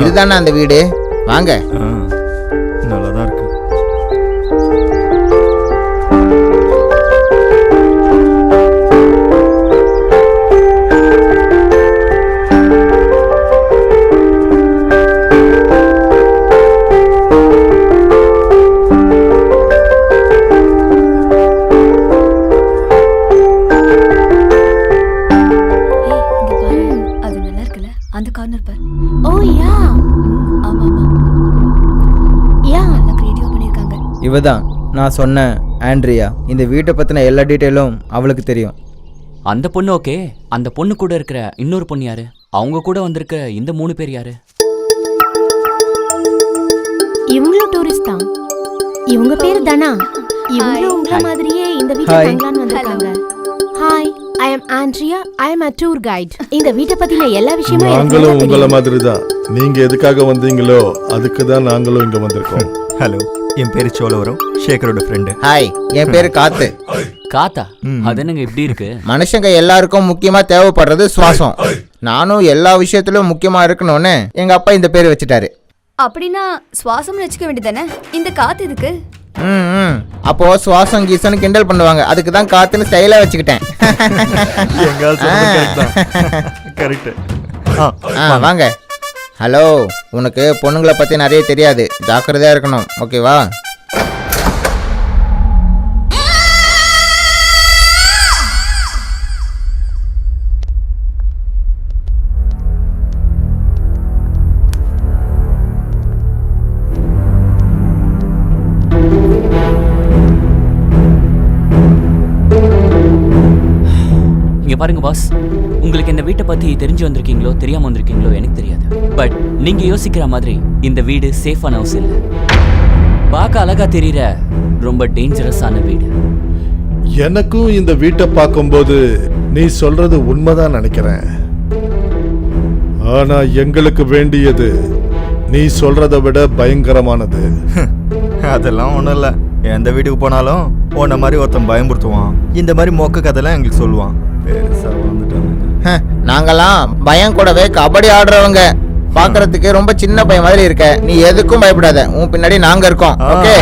இதுதானே அந்த வீடு, வாங்க. நல்லாதான் இருக்கு. இவதான் நான் சொன்ன ஆண்ட்ரியா. இந்த வீட்டை பத்தின எல்லா டீட்டெயிலும் அவளுக்கு தெரியும். அந்த பொண்ணு ஓகே. அந்த பொண்ணு கூட இருக்கிற இன்னொரு பொண்ணு யாரு? அவங்க கூட வந்திருக்க இந்த 3 பேர் யாரு? இவங்களும் டூரிஸ்ட் தான். இவங்க பேரு தனா. இவங்களும் உங்கள மாதிரியே இந்த வீட்டை தங்கலான்னு வந்திருக்காங்க. Hi, I am Andrea. I am a tour guide. இந்த வீட்டை பத்தின எல்லா விஷயமும் நாங்களும் உங்கள மாதிரி தான். நீங்க எதுக்காக வந்தீங்களோ அதுக்கு தான் நாங்களும் இங்க வந்திருக்கோம். ஹலோ, என் பேரு சோழவரம், சேகரோட ஃப்ரெண்டு. ஹாய், என் பேரு காத்து. காத்தா? அது என்னங்க இப்படி இருக்கு? மனுஷங்க எல்லாருக்கும் முக்கியமா தேவைப்படுறது சுவாசம். நானும் எல்லா விஷயத்திலும் முக்கியமா இருக்கணும்னு எங்க அப்பா இந்த பேர் வச்சுட்டாரு. அப்படின்னா சுவாசம் வச்சுக்க வேண்டியதானே? இந்த காத்து எதுக்கு? அப்போ சுவாசம் கீசன்னு கிண்டல் பண்ணுவாங்க, அதுக்கு தான் காத்துன்னு ஸ்டைலா வச்சுக்கிட்டேன். வாங்க. ஹலோ, உனக்கு பொண்ணுங்களை பத்தி நிறைய தெரியாது, ஜாக்கிரதையா இருக்கணும், ஓகேவா? பாருங்க பாஸ், உங்களுக்கு இந்த வீட்டை பத்தி தெரிஞ்சு வந்திருக்கீங்களோ தெரியாம வந்திருக்கீங்களோ எனக்கு தெரியாது. பட் நீங்க யோசிக்கிற மாதிரி இந்த வீடு சேஃபான ஹவுஸ் இல்ல. பார்க்க அழகா தெரியற ரொம்ப டேஞ்சரஸான வீடு. எனக்கும் இந்த வீட்டை பார்க்கும்போது நீ சொல்றது உண்மைதான் நினைக்கிறேன். ஆனா எங்களுக்கு வேண்டியது நீ சொல்றதை விட பயங்கரமானது. அதெல்லாம் ஒண்ணும் இல்ல. எந்த வீட்டுக்கு போனாலும் உன்ன மாதிரி ஒருத்தன் பயமுறுத்துவான். இந்த மாதிரி மொக்க கதைலாம் எங்களுக்கு சொல்லுவான். நாங்கெல்லாம் பயம் கூடவே கபடி ஆடுறவங்க. பாக்குறதுக்கு ரொம்ப சின்ன பையன் மாதிரி இருக்க. நீ எதுக்கும் பயப்படாத, உன் பின்னாடி நாங்க இருக்கோம். ஓகே,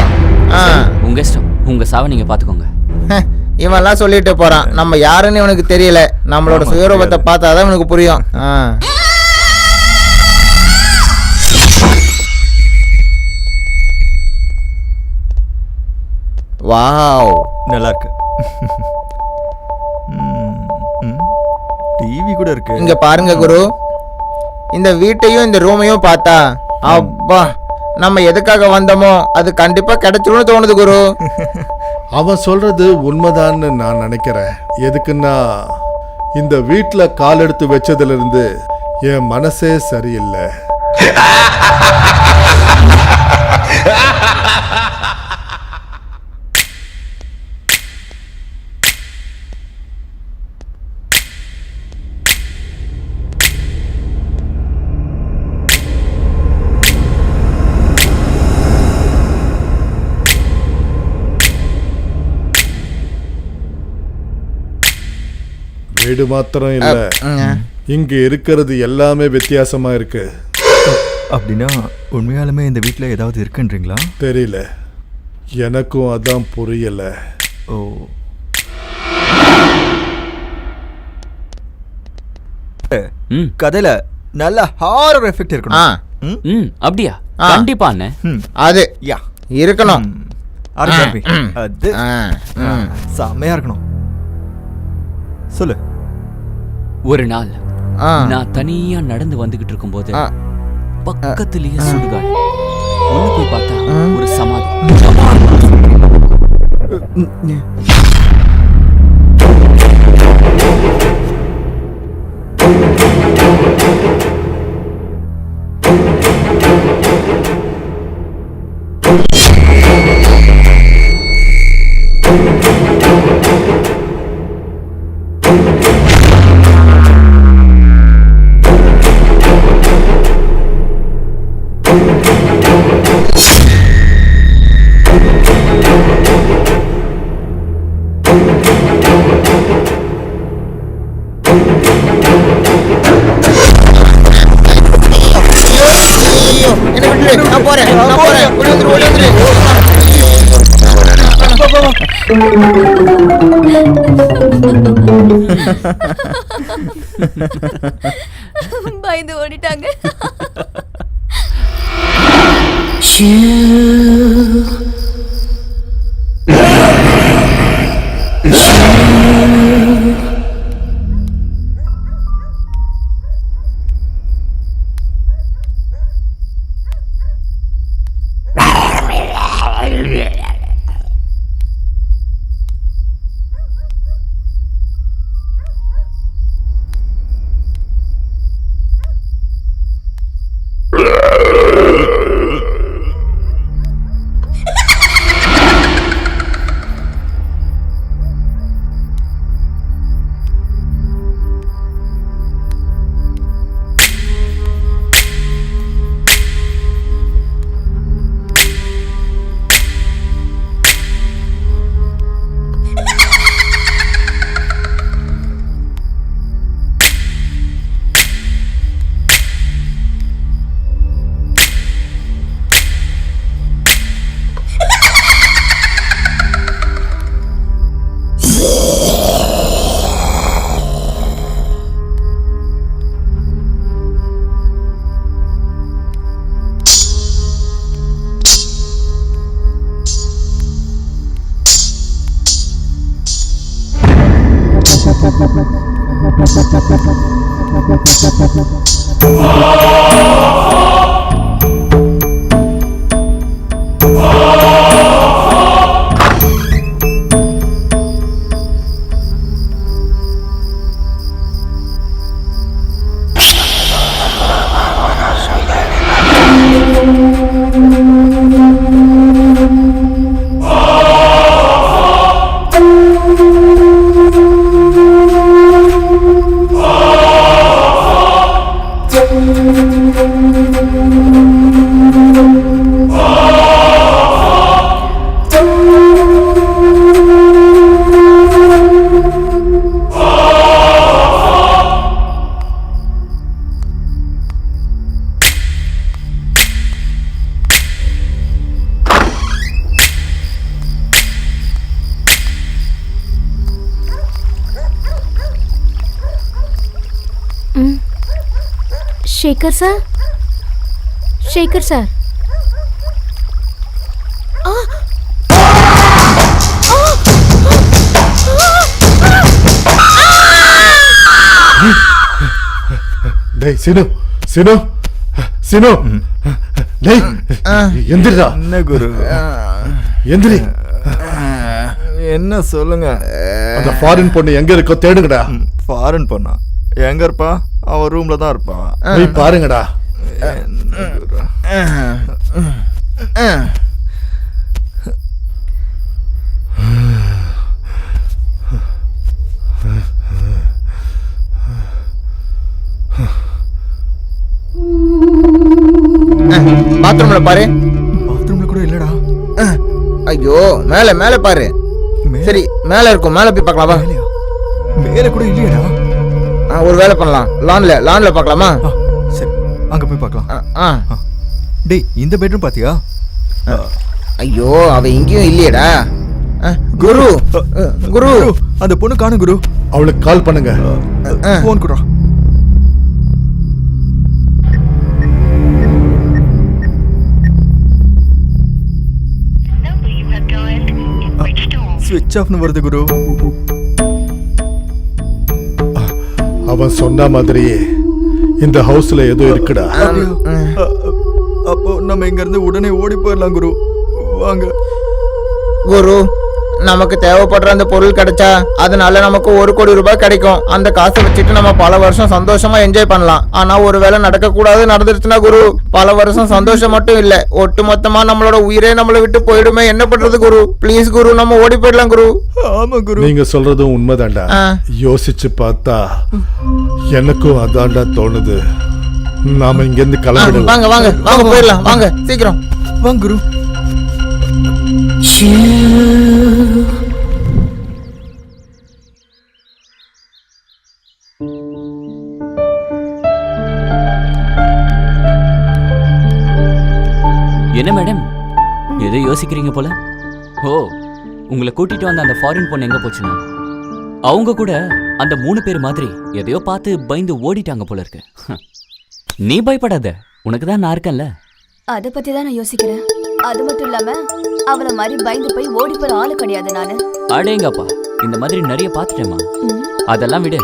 உங்க இஷ்டம், உங்க சாவை நீங்க பாத்துக்கோங்க. இவன்லாம் சொல்லிட்டு போறான், நம்ம யாருன்னு இவனுக்கு தெரியல. நம்மளோட சுயரூபத்தை பார்த்தாதான் இவனுக்கு புரியும். வாவ், நல்லா இருக்கு. டிவி கூட இருக்கு. இங்க பாருங்க குரு, இந்த வீட்டையும் இந்த ரூமையும் பார்த்தா அப்பா நம்ம எதுக்காக வந்தோமோ அது கண்டிப்பா கிடைச்சிரும்னு தோணுது குரு. அவன் சொல்றது உண்மைதான்னு நான் நினைக்கிறேன். எதுக்குன்னா இந்த வீட்டுல கால் எடுத்து வச்சதுல இருந்து என் மனசே சரியில்லை. வீடு மாத்திரம் இல்ல, இங்க இருக்கிறது எல்லாமே வித்தியாசமா இருக்கு. அப்படின்னா உண்மையாலுமே இந்த வீட்டுல ஏதாவது இருக்குன்றீங்களா? தெரியல, எனக்கும் அதான் புரியல. ஓ, கதையில நல்ல ஹாரர் எஃபெக்ட் இருக்கணும். அப்படியா? கண்டிப்பா அது இருக்கணும். அது செம்மையா இருக்கணும். சொல்லு. ஒரு நாள் ஆ நான் தனியா நடந்து வந்துகிட்டு இருக்கும்போது ஆ. பக்கத்திலேயே சுடுகாடு. உள்ள போய் பார்த்தா ஒரு சமாதி. ஐயோ, என்னை விட்டுரு. நான் போறேன் ஓடி வந்துரு. பயந்து ஓடிட்டாங்க. Shekhar sir, Shekhar sir. டேய் சினு சினு சினு டேய் எந்திரா. என்ன குரு? எந்திரி. என்ன சொல்லுங்க. அந்த ஃபாரின் பொண்ணு எங்க இருக்கோ தேடுங்கடா. ஃபாரின் பொண்ணா? எங்க இருப்பா? அவ ரூம்ல தான் இருப்பா. போய் பாருங்கடா. என்ன குரு? பாத்ரூம்ல பாரு. பாத்ரூம்ல கூட இல்லடா. ஐயோ, மேல மேல பாரு. சரி, மேல இருக்கும். மேல போய் பார்க்கலாமா? மேல கூட இல்லையடா. ஒரு வேலை பண்ணலாம். லான்ல பார்க்கலாமா? சரி, அங்க போய் பார்க்கலாம். டேய், இந்த பெட்ரூம் பாத்தியா? ஐயோ, அவ எங்கேயும் இல்லையேடா. குரு குரு, அந்த பொண்ணு காணோம் குரு. அவளுக்கு கால் பண்ணுங்க. போன் குடுறா. ஸ்விட்ச் ஆஃப்னு வருது குரு. அவன் சொன்ன மாதிரியே இந்த ஹவுஸ்ல ஏதோ இருக்குடா. அப்போ நம்ம இங்க இருந்து உடனே ஓடி போயிடலாம் குரு. வாங்க குரு, நமக்கு தேவைப்படுற அந்த பொருள் கிடைச்சா அதனால நமக்கு 1 கோடி ரூபாய் கிடைக்கும். அந்த காசை வச்சுட்டு நம்ம பல வருஷம் சந்தோஷமா என்ஜாய் பண்ணலாம். ஆனா ஒருவேளை நடக்க கூடாது நடந்துருச்சுன்னா குரு, பல வருஷம் சந்தோஷம் மட்டும் இல்ல, ஒட்டு மொத்தமா நம்மளோட உயிரே நம்மளை விட்டு போயிடுமே. என்ன பண்றது குரு? ப்ளீஸ் குரு, நம்ம ஓடி போயிடலாம் குரு. ஆமா குரு. நீங்க சொல்றதும் உண்மைதான்டா. யோசிச்சு பார்த்தா எனக்கும் அதான்டா தோணுது. நாம இங்க இருந்து கிளம்பிடலாம். வாங்க வாங்க வாங்க போயிடலாம். வாங்க சீக்கிரம் வாங்க குரு. என்ன மேடம் எதோ யோசிக்கிறீங்க போல? ஓ, உங்களை கூட்டிட்டு வந்த அந்த ஃபாரின் பொண்ணு எங்க போச்சுன்னா அவங்க கூட அந்த 3 பேர் மாதிரி எதையோ பார்த்து பயந்து ஓடிட்டாங்க போல இருக்கு. நீ பயப்படாத, உனக்கு தான் நான் இருக்கேன்ல. அதை பத்தி தான் நான் யோசிக்கிறேன். அது மட்டும் இல்லாம அவள மாதிரி பயந்து போய் ஓடி போற ஆளு கிடையாது நானு. அடேங்கப்பா, இந்த மாதிரி நிறைய பார்த்துட்டேம்மா. அதெல்லாம் விடு,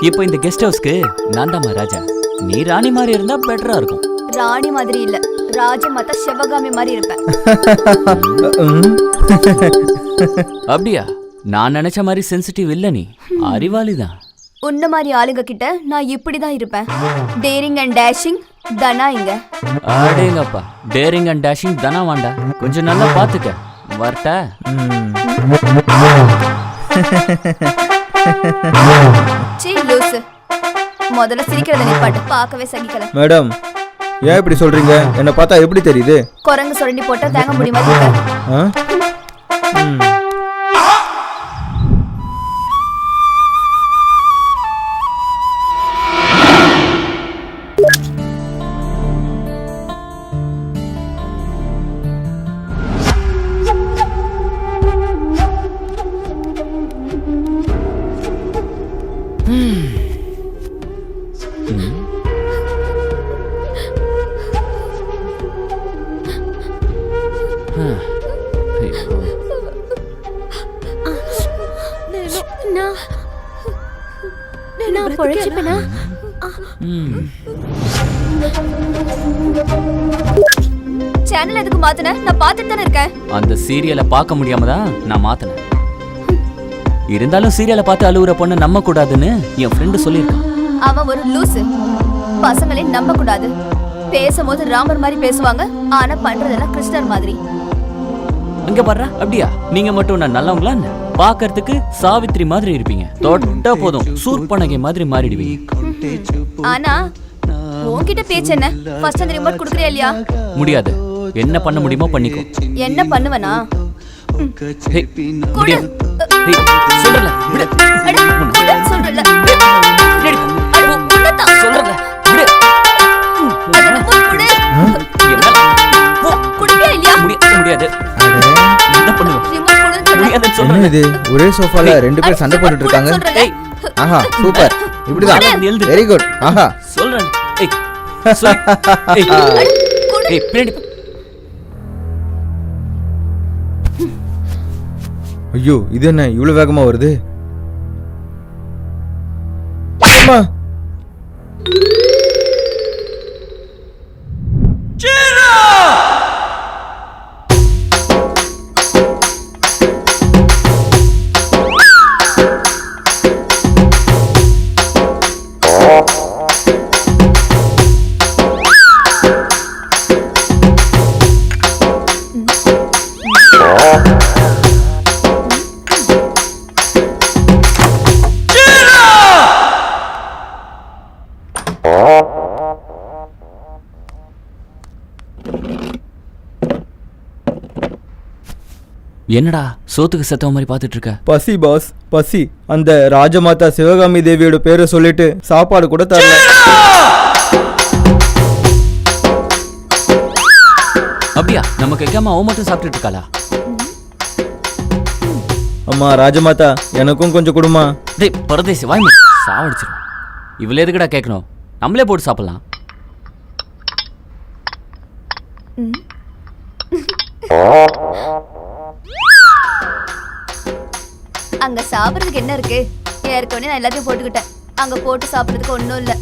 இப்போ இந்த கெஸ்ட் ஹவுஸ்க்கு நான் தாம்மா ராஜா. நீ ராணி மாதிரி இருந்தா பெட்டரா இருக்கும். ராணி மாதிரி இல்ல, ராஜமாதா சிவகாமி மாதிரி இருப்பேன். அப்படியா? நான் நினைச்ச மாதிரி சென்சிட்டிவ் இல்ல, நீ அறிவாளி தான். உன்ன மாதிரி ஆளுங்க கிட்ட நான் இப்படிதான் இருப்பேன். டேரிங் அண்ட் டேஷிங் தனா இங்க. அடேங்கப்பா, டேரிங் அண்ட் டேஷிங் தானா வாண்டா. கொஞ்சம் நல்லா பாத்துக்க. வரட்டா? சீ லூசு. முதல்ல சிரிக்கிறத நிப்பாட்டு, பார்க்கவே சகிக்கல. மேடம், ஏன் இப்படி சொல்றீங்க? என்ன பார்த்தா எப்படி தெரியுது? குரங்கு சுரண்டி போட்டா தேங்க முடியுமா இருக்க? நான் பொழைச்சுப்பேனா? சேனல் எதுக்கு மாத்துன? நான் பார்த்துட்டு தானே இருக்கேன். அந்த சீரியலை பார்க்க முடியாம தான் நான் மாத்தினேன். இருந்தாலும் சீரியலை பார்த்து அழுகுற பொண்ணு நம்ப கூடாதுன்னு என் ஃப்ரெண்டு சொல்லியிருக்கான். அவன் ஒரு லூசு. பசங்களே நம்ப கூடாது. பேசும்போது ராமர் மாதிரி பேசுவாங்க, ஆனா பண்றதெல்லாம் கிருஷ்ணர் மாதிரி. இங்க பாரு. அப்படியா? நீங்க மட்டும் நான் நல்லவங்களா? பாக்கிறதுக்கு சாவித்ரி மாதிரி இருப்பீங்க. தொட்டா போதும் சூர்பனகை மாதிரி மாறிடுவீங்க. ஆனா உன்கிட்ட பேச்சு என்ன? ஃபர்ஸ்ட் அந்த ரிமோட் குடுக்குறியா இல்லையா? முடியாது. என்ன பண்ண முடியுமோ பண்ணிக்கோ. என்ன பண்ணுவனா? ஹே, முடியாது. ஹே, சொல்றல. விடு. அட, சொல்றல. விடு. உன்னதா. சொல்றல. விடு. அந்த ரிமோட் குடு. என்னால குடுப்பியா இல்லையா? முடியாது. என்ன பண்ணுவ? ரிமோட் குடுன்னு முடியாதுன்னு என்ன சொல்றேன். இது? ஒரே சோஃபால 2 பேர் சண்டை போட்டுட்டு இருக்காங்க. ஏய், ஆஹா, சூப்பர். இப்படிதான். எழுது. Very good. ஆஹா. சொல்றேன். ஏய், சொல்லு. ஏய், ஏய், பின்னாடி போ. ஐயோ, இது என்ன இவ்வளவு வேகமா வருது? அம்மா. என்னடா சோத்துக்கு செத்தவ மாதிரி பார்த்துட்டு இருக்க? பசி பாஸ், பசி. அந்த ராஜமாதா சிவகாமி தேவியோட பேரை சொல்லிட்டு சாப்பாடு கூட தரல. அப்படியா? நம்ம கேட்காம அவ மட்டும் சாப்பிட்டுட்டு இருக்காளா? அம்மா ராஜமாதா, எனக்கும் கொஞ்சம் கொடுமா. டேய் பரதேசி, வாய் மூடு. சாவடிச்சிரும். இவ்வளவு எதுக்குடா கேட்கணும்? நம்மளே போட்டு சாப்பிடலாம். அங்க சாப்பிடுறதுக்கு என்ன இருக்கு? ஏற்கனவே நான் எல்லாத்தையும் போட்டுக்கிட்டேன். அங்க போட்டு சாப்பிடுறதுக்கு ஒண்ணும் இல்ல.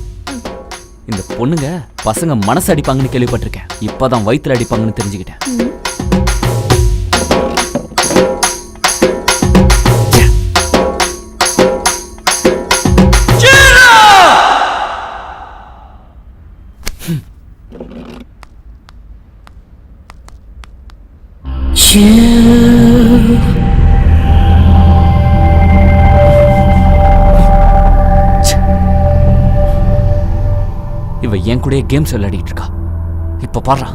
இந்த பொண்ணுங்க பசங்க மனசு அடிப்பாங்கன்னு கேள்விப்பட்டிருக்கேன். இப்பதான் வயித்துல அடிப்பாங்கன்னு தெரிஞ்சுக்கிட்டேன். இவ என் கூட கேம்ஸ் விளையாடிட்டு இருக்கா. இப்ப பாரு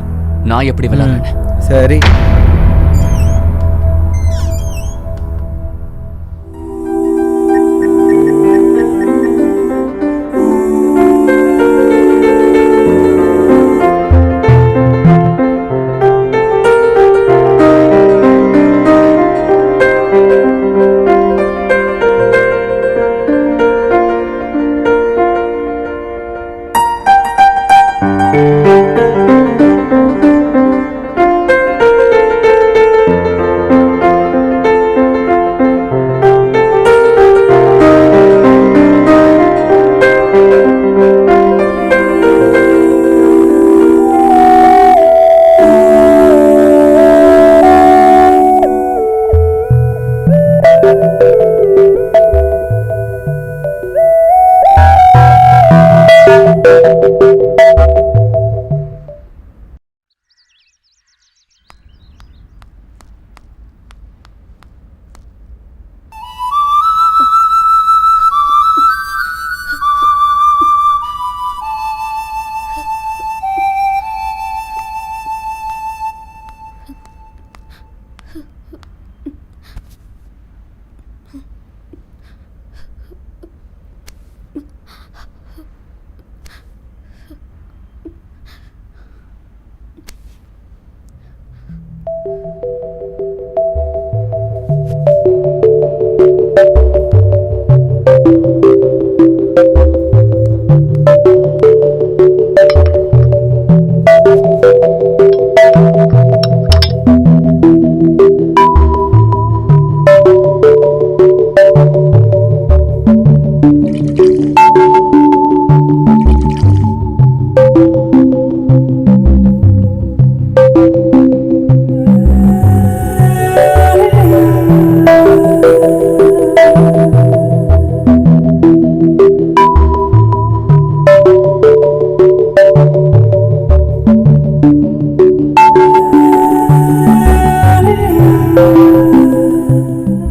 நான் எப்படி விளையாடுறேன். சரி.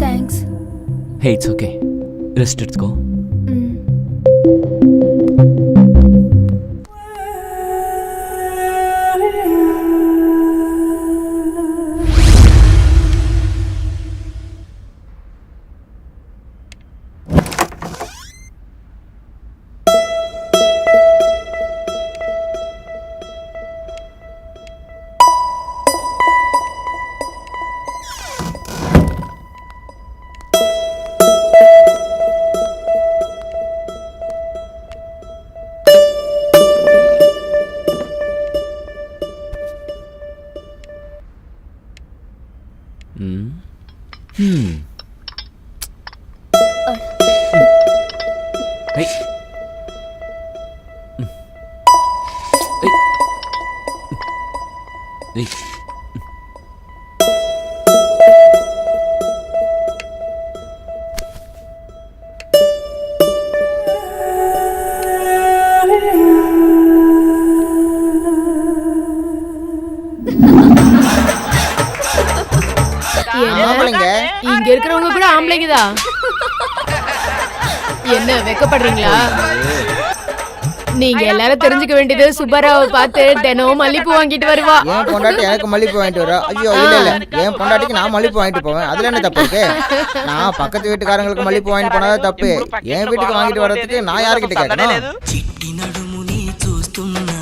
Thanks. Hey, it's okay. Rest எடுத்துக்கோ. Hey. Hey. ஆம்பளைங்க இங்க இருக்கிறவங்க கூட ஆம்பளைங்கதான். என்ன வெக்கப்படுறீங்களா? நீங்க எல்லாரும் தெரிஞ்சுக்க வேண்டியது சுப்பராவை பார்த்து தினம் மல்லிப்பூ வாங்கிட்டு வருவா. என் பொண்டாட்டி எனக்கு மல்லிப்பூ வாங்கிட்டு வரா. ஐயோ இல்ல இல்ல, என் பொண்டாட்டிக்கு நான் மல்லிப்பூ வாங்கிட்டு போவேன். அதுல என்ன தப்பு இருக்கு? நான் பக்கத்து வீட்டுக்காரங்களுக்கு மல்லிப்பூ வாங்கிட்டு போனதா தப்பு. என் வீட்டுக்கு வாங்கிட்டு வர்றதுக்கு நான் யாருக்கிட்ட கேட்கணும்? చిట్టి నడుముని చూస్తున్నా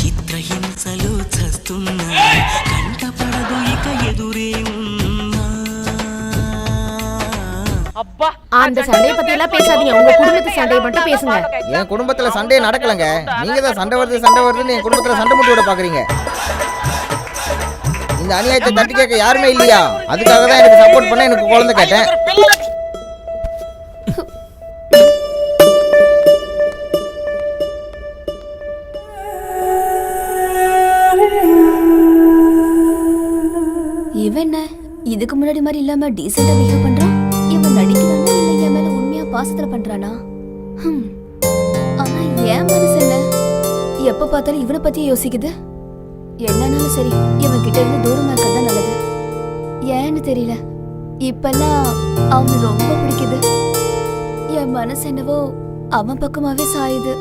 చిత్రహింసలు చస్తున్నా కంటపడదు ఇక ఎదురే ఉన్నా அந்த சண்டையை பத்தி எல்லாம் பேசாதீங்க. உங்க குடும்பத்து சண்டையை மட்டும் பேசுங்க. என் குடும்பத்துல சண்டையே நடக்கலங்க. நீங்க தான் சண்டை வருதுன்னு என் குடும்பத்துல சண்டை முட்டி விட பாக்குறீங்க. இந்த அநியாயத்தை தட்டி கேட்க யாருமே இல்லையா? அதுக்காக தான் எனக்கு சப்போர்ட் பண்ண எனக்கு குழந்தை கேட்டேன். முன்னாடி மாதிரி இல்லாம டீசெண்டா பிஹேவ் பண்றான். இவன் நடிக்கிறானா இல்ல என் மேல உண்மையா பாசத்துல பண்றானா? ஆனா என் மனசு என்ன எப்ப பார்த்தாலும் இவனை பத்தியே யோசிக்குது. என்னன்னாலும் சரி இவன் கிட்ட இருந்து தூரமா இருக்கிறது தான் நல்லது. ஏன்னு தெரியல, இப்பெல்லாம் அவனை ரொம்ப பிடிக்குது. என் மனசு என்னவோ அவன் பக்கமாவே சாயுது.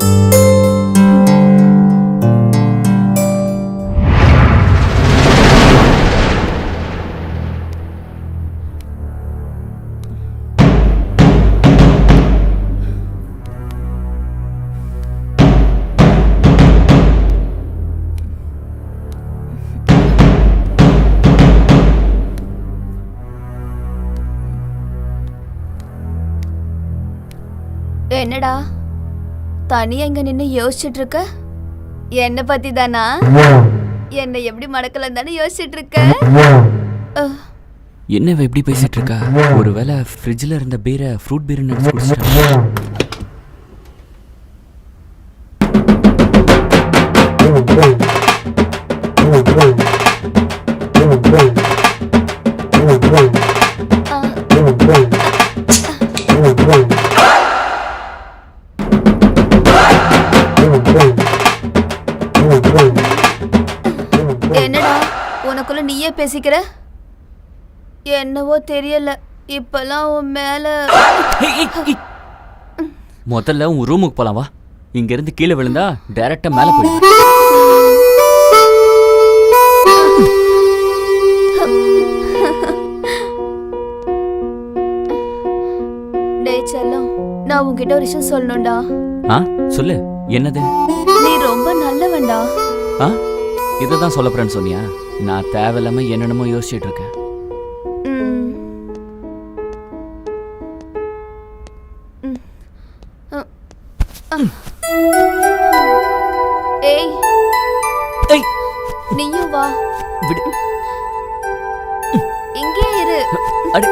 என்னடா தனியா இங்க நின்னு யோசிச்சுட்டு இருக்க? என்ன பத்தி தானா? என்ன எப்படி மடக்கலன்னு தானே யோசிச்சுட்டு இருக்க? என்ன இவ இப்படி பேசிட்டு இருக்கா? ஒருவேளை ஃப்ரிட்ஜ்ல இருந்த பீரை ஃப்ரூட் பீர் நினைச்சு குடிச்சிட்டா? என்னடா உனக்குள்ள நீயே பேசிக்கிற? என்னவோ தெரியல, இப்பெல்லாம் உன் மேல. முதல்ல உன் ரூமுக்கு போலாம் வா. இங்க இருந்து கீழே விழுந்தா டைரக்டா மேல போயிடும். டேய் செல்லம், நான் உன்கிட்ட ஒரு விஷயம் சொல்லணும்டா. சொல்லு, என்னது? நீ ரொம்ப நல்லவன்டா. இதான் சொல்ல போறேன்னு சொன்னியா? நான் தேவையில்லாம என்னென்னமோ யோசிச்சுட்டு இருக்கேன். ஏய் நீயும் வா. விடு. இங்கே இரு. அடி.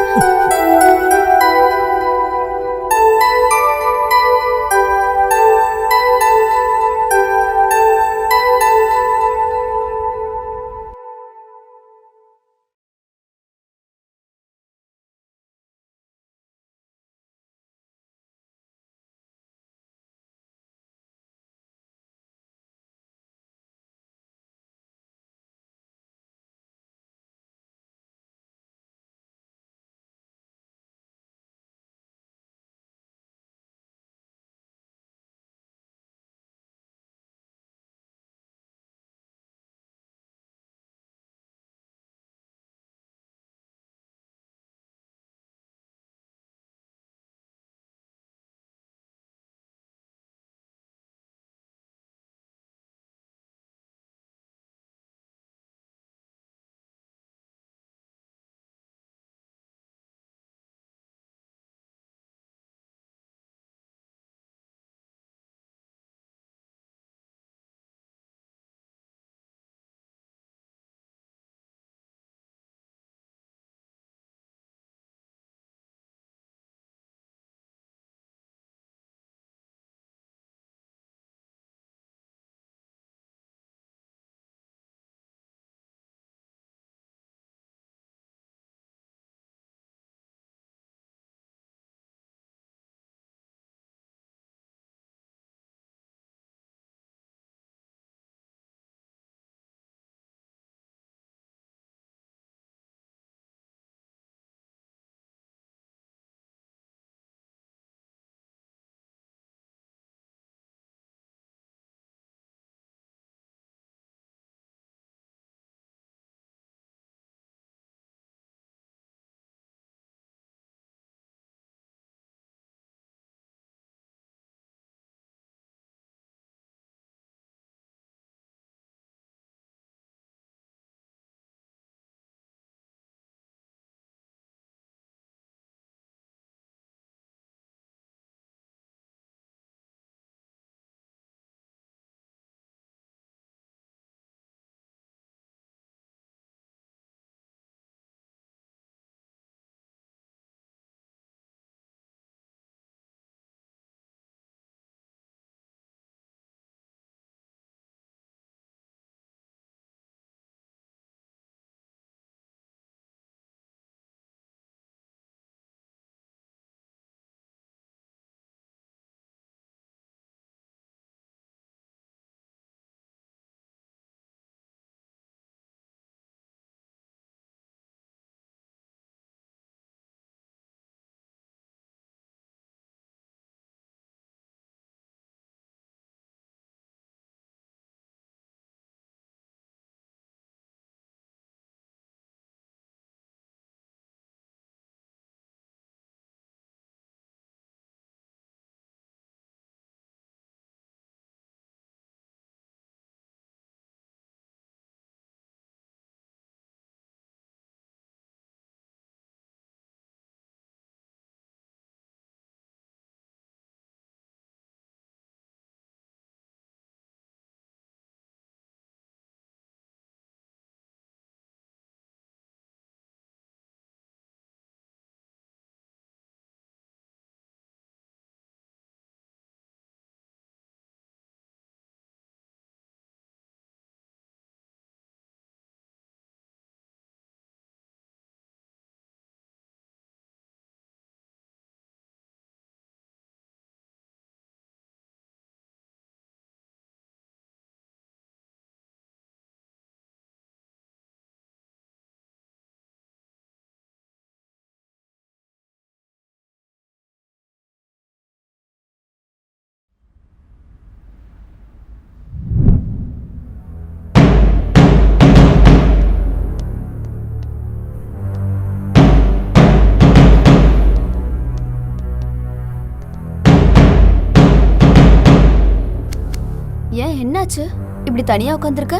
ஏன் என்னாச்சு இப்படி தனியா உட்காந்துருக்க?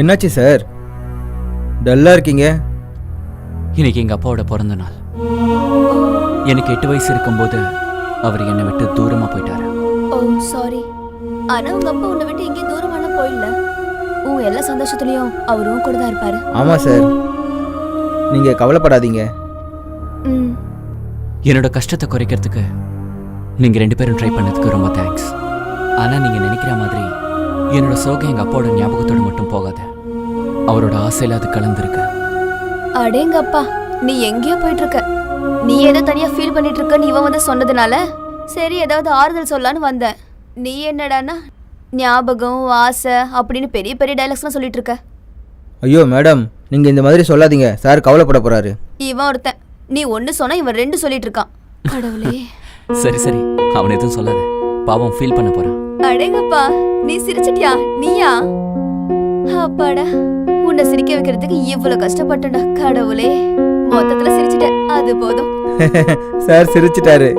என்னாச்சு சார், டல்லா இருக்கீங்க? இன்னைக்கு எங்க அப்பாவோட பிறந்த நாள். எனக்கு 8 வயசு இருக்கும்போது அவர் என்னை விட்டு தூரமா போயிட்டாரு. ஓ சாரி. ஆனா உங்க அப்பா உன்னை விட்டு எங்கேயும் தூரமான போயிடல. உன் எல்லா சந்தோஷத்துலயும் அவரும் கூட தான் இருப்பாரு. ஆமா சார், நீங்க கவலைப்படாதீங்க. ம். என்னோட கஷ்டத்தை குறைக்கிறதுக்கு நீங்க 2 பேரும் ட்ரை பண்ணதுக்கு ரொம்ப தேங்க்ஸ். ஆனா நீங்க நினைக்கிற மாதிரி என்னோட சோகம் எங்க அப்பாவோட ஞாபகத்தோட மட்டும் போகாது. அவரோட ஆசையில அது கலந்துருக்கு. அடேங்கப்பா, நீ எங்கேயோ போயிட்டு இருக்க. நீ ஏதோ தனியா ஃபீல் பண்ணிட்டு இருக்கன்னு இவன் வந்து சொன்னதுனால சரி ஏதாவது ஆறுதல் சொல்லலான்னு வந்தேன். நீ என்னடானா ஞாபகம் ஆசை அப்படின்னு பெரிய பெரிய டைலாக்ஸ்லாம் சொல்லிட்டு இருக்க. ஐயோ மேடம், நீங்க இந்த மாதிரி சொல்லாதீங்க, சார் கவலைப்பட போறாரு. இவன் ஒருத்தன், நீ ஒன்னு சொன்னா இவன் 2 சொல்லிட்டு இருக்கான். கடவுளே. சரி சரி, அவன் எதுவும் சொல்லாத, பாவம் ஃபீல் பண்ண போறான். அடேங்கப்பா, நீ சிரிச்சிட்டியா? நீயா? அப்பாடா, உன்னை சிரிக்க வைக்கிறதுக்கு இவ்வளவு கஷ்டப்பட்டேன்டா. கடவுளே, மொத்தத்துல சிரிச்சிட்டேன், அது போதும். சார் சிரிச்சிட்டாரு.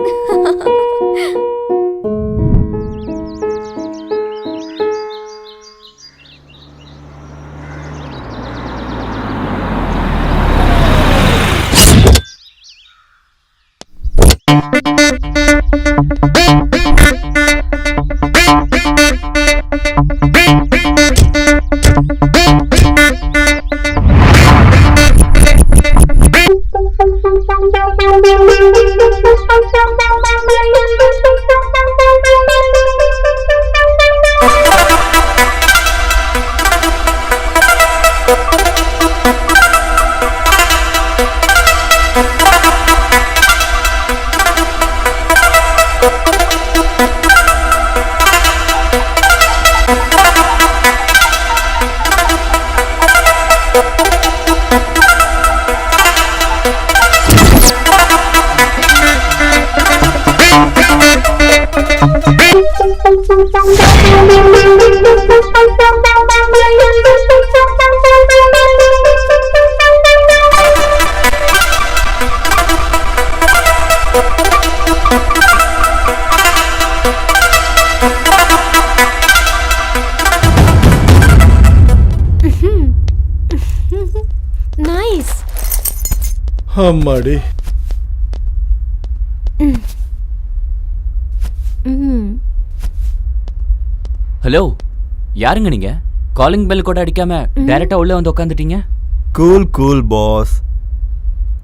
நைஸ். அம்மாடி. ஹலோ, யாருங்க நீங்க? காலிங் பெல் கூட அடிக்காம டைரக்டா உள்ள வந்து உட்காந்துட்டீங்க. Cool boss.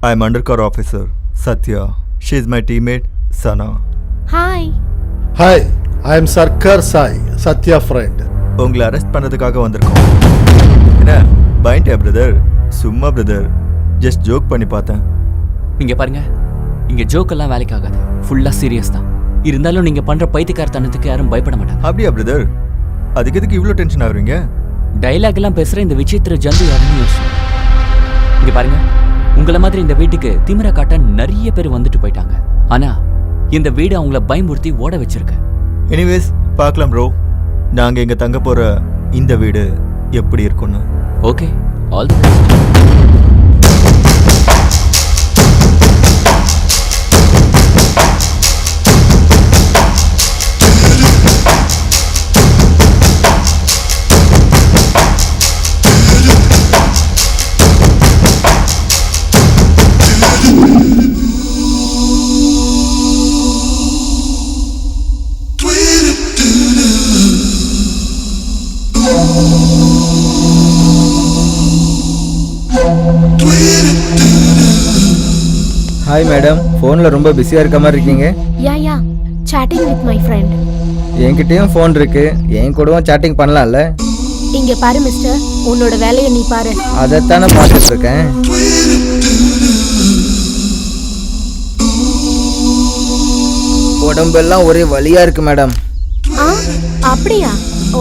I'm undercover officer Satya. She is my teammate Sana. Hi. Hi, I am Sarkar Sai, Sathya friend. உங்களை அரெஸ்ட் பண்ணதுக்காக வந்திருக்கோம். என்ன பயன்ட்டியா பிரதர்? சும்மா பிரதர், ஜஸ்ட் ஜோக் பண்ணி பார்த்தேன். இங்க பாருங்க, இங்க ஜோக் எல்லாம் வேலைக்கு ஆகாது, ஃபுல்லா சீரியஸ் தான். இருந்தாலும் நீங்க பண்ற பைத்தியக்காரத்தனத்துக்கு யாரும் பயப்பட மாட்டாங்க. அப்படியா பிரதர்? அதுக்கு எதுக்கு இவ்வளோ டென்ஷன் ஆகுறீங்க? டைலாக் எல்லாம் பேசுற இந்த விசித்திர ஜந்து யாருன்னு யோசிச்சு. இங்க பாருங்க, உங்களை மாதிரி இந்த வீட்டுக்கு திமிர காட்ட நிறைய பேர் வந்துட்டு போயிட்டாங்க. ஆனா இந்த வீடு அவங்கள பயமுறுத்தி ஓட வச்சிருக்கு. எனிவேஸ் பார்க்கலாம் ப்ரோ, நாங்கள் இங்கே தங்க போகிற இந்த வீடு எப்படி இருக்குன்னு. Okay, all the best. Hi madam, ஃபோனில் ரொம்ப பிஸியாக இருக்க மாதிரி இருக்கீங்க. யா chatting with my friend. என்கிட்டயும் ஃபோன் இருக்கு, என் கூடவும் சேட்டிங் பண்ணலாம்ல. இங்க பாரு மிஸ்டர், உன்னோட வேலையை நீ பாரு. அதைத்தானே பார்த்துட்டு இருக்கேன். உடம்பெல்லாம் ஒரே வலியா இருக்கு மேடம். ஆ, அப்படியா?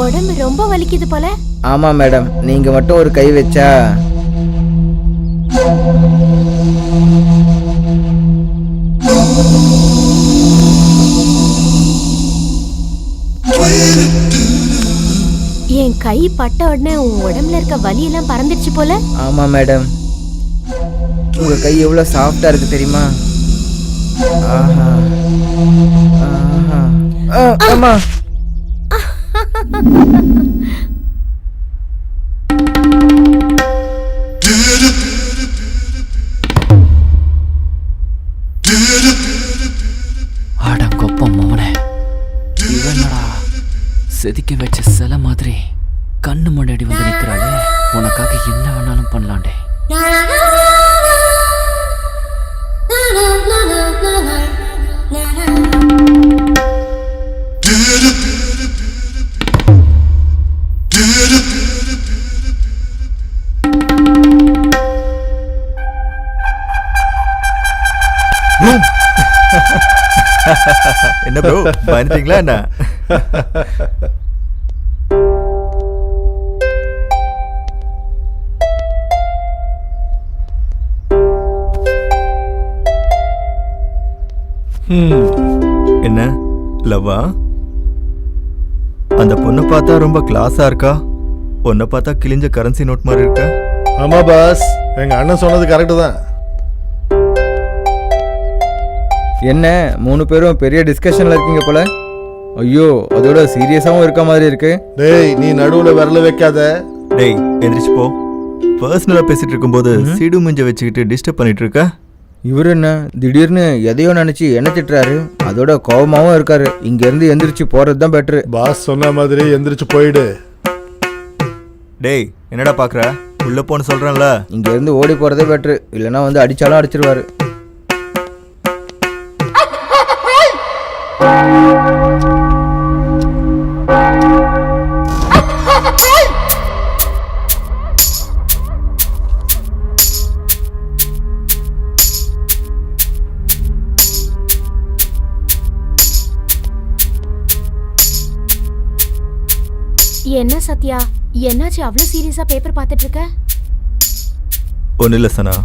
உடம்பு ரொம்ப வலிக்குது போல. ஆமா மேடம், நீங்க மட்டும் ஒரு கை வச்சா. என் கை பட்ட உடனே உன் உடம்புல இருக்க வலி எல்லாம் பறந்துடுச்சு போல. ஆமா மேடம், உங்க கை எவ்வளவு சாஃப்டா இருக்கு தெரியுமா? ஆஹா ஆஹா. அம்மா. அடங்கொப்பம் மவனே, இவனடா செதுக்கி வச்ச சிலை மாதிரி கண்ணு முன்னாடி வந்து நிக்கிறாளே. உனக்காக என்ன வேணாலும் பண்ணலாண்டே. என்ன ப்ரோ, பயந்துட்டீங்களா என்ன? என்ன லவ்வா? அந்த பொண்ணை பார்த்தா ரொம்ப கிளாஸா இருக்கா, பொண்ணை பார்த்தா கிழிஞ்ச கரன்சி நோட் மாதிரி இருக்கா. ஆமா பாஸ், எங்க அண்ணன் சொன்னது கரெக்டு தான். என்ன 3 பேரும் பெரிய டிஸ்கஷன்ல இருக்கீங்க போல. ஐயோ, அதோட சீரியஸாவும் இருக்க மாதிரி இருக்கு. டேய், நீ நடுவுல விரல வைக்காத. டேய் எந்திரிச்சு போ. பர்சனலா பேசிட்டு இருக்கும்போது சிடு முஞ்ச வச்சுக்கிட்டு டிஸ்டர்ப் பண்ணிட்டு இருக்க. இவர் என்ன திடீர்னு எதையோ நினைச்சு என்ன திட்டுறாரு, அதோட கோபமாவும் இருக்காரு. இங்க இருந்து எந்திரிச்சு போறது தான் பெட்ரு. பாஸ் சொன்ன மாதிரி எந்திரிச்சு போயிடு. டேய் என்னடா பாக்குற, உள்ள போன்னு சொல்றேன்ல. இங்க இருந்து ஓடி போறதே பெட்ரு, இல்லைன்னா வந்து அடிச்சாலும் அடிச்சிருவாரு. என்ன சத்யா, என்னாச்சு அவ்வளவு சீரியஸா பேப்பர் பார்த்துட்டு இருக்க? ஒன்றும் இல்லை சனா,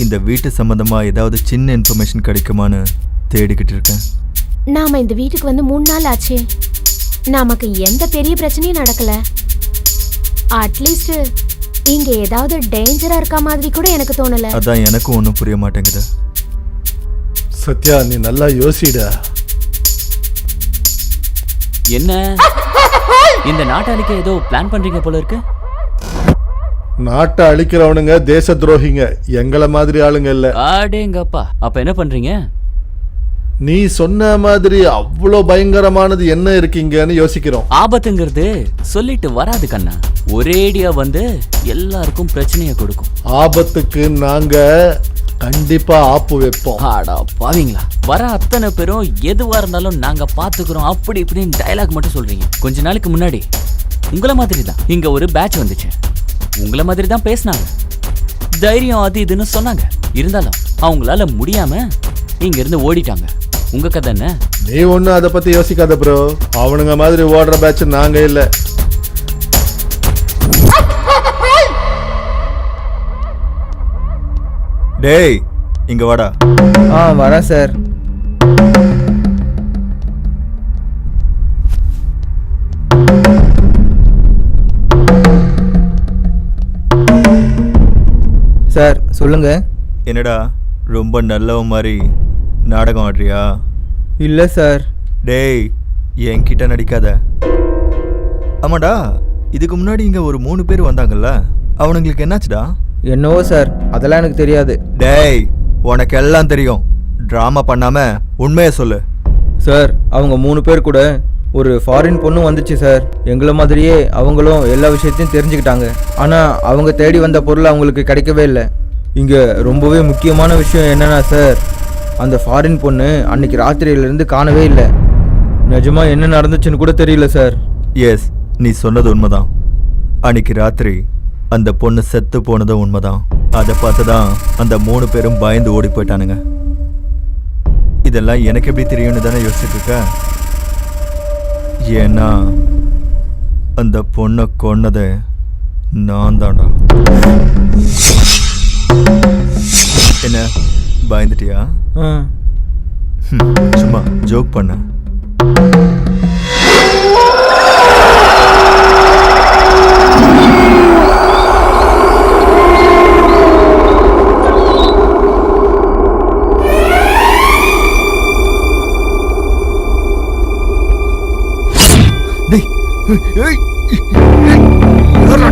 இந்த வீட்டு சம்பந்தமா ஏதாவது சின்ன இன்ஃபர்மேஷன் கிடைக்குமான்னு தேடிக்கிட்டு இருக்கேன். நாம இந்த வீட்டுக்கு வந்து 3 நாள் ஆச்சு. நமக்கு எந்த பெரிய பிரச்சனையும் நடக்கல. அட்லீஸ்ட் இங்க ஏதாவது டேஞ்சரா இருக்க மாதிரி கூட எனக்கு தோணல. அதான் எனக்கும் ஒன்றும் புரிய மாட்டேங்குது. சத்யா, நீ நல்லா யோசிடா. என்ன இந்த நாட்டாளிக்க ஏதோ பிளான் பண்றீங்க போல இருக்கு. நாட்டை அழிக்கிறவனுங்க தேச துரோகிங்க, எங்களை மாதிரி ஆளுங்க இல்ல. ஆடேங்கப்பா, அப்ப என்ன பண்றீங்க? நீ சொன்ன மாதிரி அவ்வளோ பயங்கரமானது என்ன இருக்கீங்கன்னு யோசிக்கிறோம். ஆபத்துங்கிறது சொல்லிட்டு வராது கண்ணா, ஒரேடியா வந்து எல்லாருக்கும் பிரச்சனையை கொடுக்கும். ஆபத்துக்கு நாங்க கண்டிப்பா ஆப்பு வைப்போம். ஆடா பாவீங்களா, வர அத்தனை பேரும் எதுவா இருந்தாலும் நாங்க பாத்துக்கிறோம் அப்படி இப்படின்னு டயலாக் மட்டும் சொல்றீங்க. கொஞ்ச நாளுக்கு முன்னாடி உங்களை மாதிரி தான் இங்க ஒரு பேட்ச் வந்துச்சு. உங்களை மாதிரி தான் பேசினாங்க, தைரியம் அது இதுன்னு சொன்னாங்க. இருந்தாலும் அவங்களால முடியாம இங்க இருந்து ஓடிட்டாங்க. உங்க கதை என்ன? நீ ஒன்னும் அதை பத்தி யோசிக்காத ப்ரோ. அவனுங்க மாதிரி ஓடுற பேட்ச் நாங்க இல்ல. டேய் இங்க வாடா. வரேன் சார். சார் சொல்லுங்க. என்னடா ரொம்ப நல்லவன் மாதிரி நாடகம் ஆடுறியா? இல்லை சார். டேய் என்கிட்ட நடிக்காத. ஆமாடா, இதுக்கு முன்னாடி இங்க ஒரு 3 பேர் வந்தாங்கல்ல, அவனுங்களுக்கு என்னாச்சுடா? என்னவோ சார், அதெல்லாம் எனக்கு தெரியாது. டேய் உனக்கு எல்லாம் தெரியும், ட்ராமா பண்ணாம உண்மையை சொல்லு. சார், அவங்க 3 பேர் கூட ஒரு ஃபாரின் பொண்ணு வந்துச்சு சார். எங்களை மாதிரியே அவங்களும் எல்லா விஷயத்தையும் தெரிஞ்சுக்கிட்டாங்க. ஆனால் அவங்க தேடி வந்த பொருள் அவங்களுக்கு கிடைக்கவே இல்லை. இங்கே ரொம்பவே முக்கியமான விஷயம் என்னன்னா சார், அந்த ஃபாரின் பொண்ணு அன்னைக்கு ராத்திரியிலேருந்து காணவே இல்லை. நிஜமா என்ன நடந்துச்சுன்னு கூட தெரியல சார். எஸ், நீ சொன்னது உண்மைதான். அன்னைக்கு ராத்திரி அந்த பொண்ணு செத்து போனதும் உண்மைதான். அதை பார்த்து தான் அந்த 3 பேரும் பயந்து ஓடி போயிட்டானுங்க. இதெல்லாம் எனக்கு எப்படி தெரியும்னு தானே யோசிச்சுட்டு இருக்க. ஏன்னா அந்த பொண்ணை கொன்னது நான் தான்டா. என்ன பயந்துட்டியா? சும்மா ஜோக் பண்ண. யாரா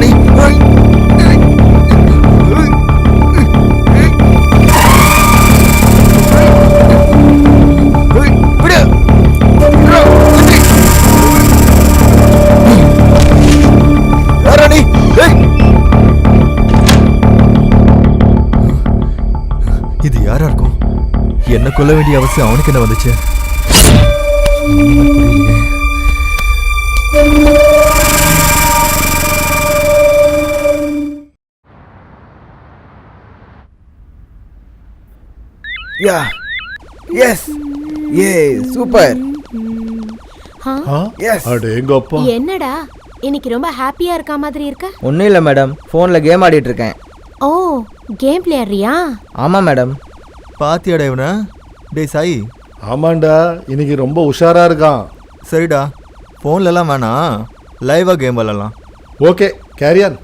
நீ? இது யாரா இருக்கும்? என்ன கொல்ல வேண்டிய அவசியம் அவனுக்கு என்ன வந்துச்சு? புரியலையே. யா எஸ் ஏ சூப்பர். ஆ, எஸ். அடேங்கப்பா. என்னடா இன்னைக்கு ரொம்ப ஹாப்பியா இருக்க மாதிரி இருக்க? ஒன்றும் இல்லை மேடம், ஃபோனில் கேம் ஆடிட்டு இருக்கேன். ஓ, கேம் பிளேயரியா? ஆமாம் மேடம். பாத்தியாடா இவனா? டேய் சாய், ஆமாண்டா, இன்னைக்கு ரொம்ப உஷாரா இருக்கான். சரிடா, ஃபோன்லலாம் வேணாம், லைவாக கேம் விளாடலாம். ஓகே, கேரியான்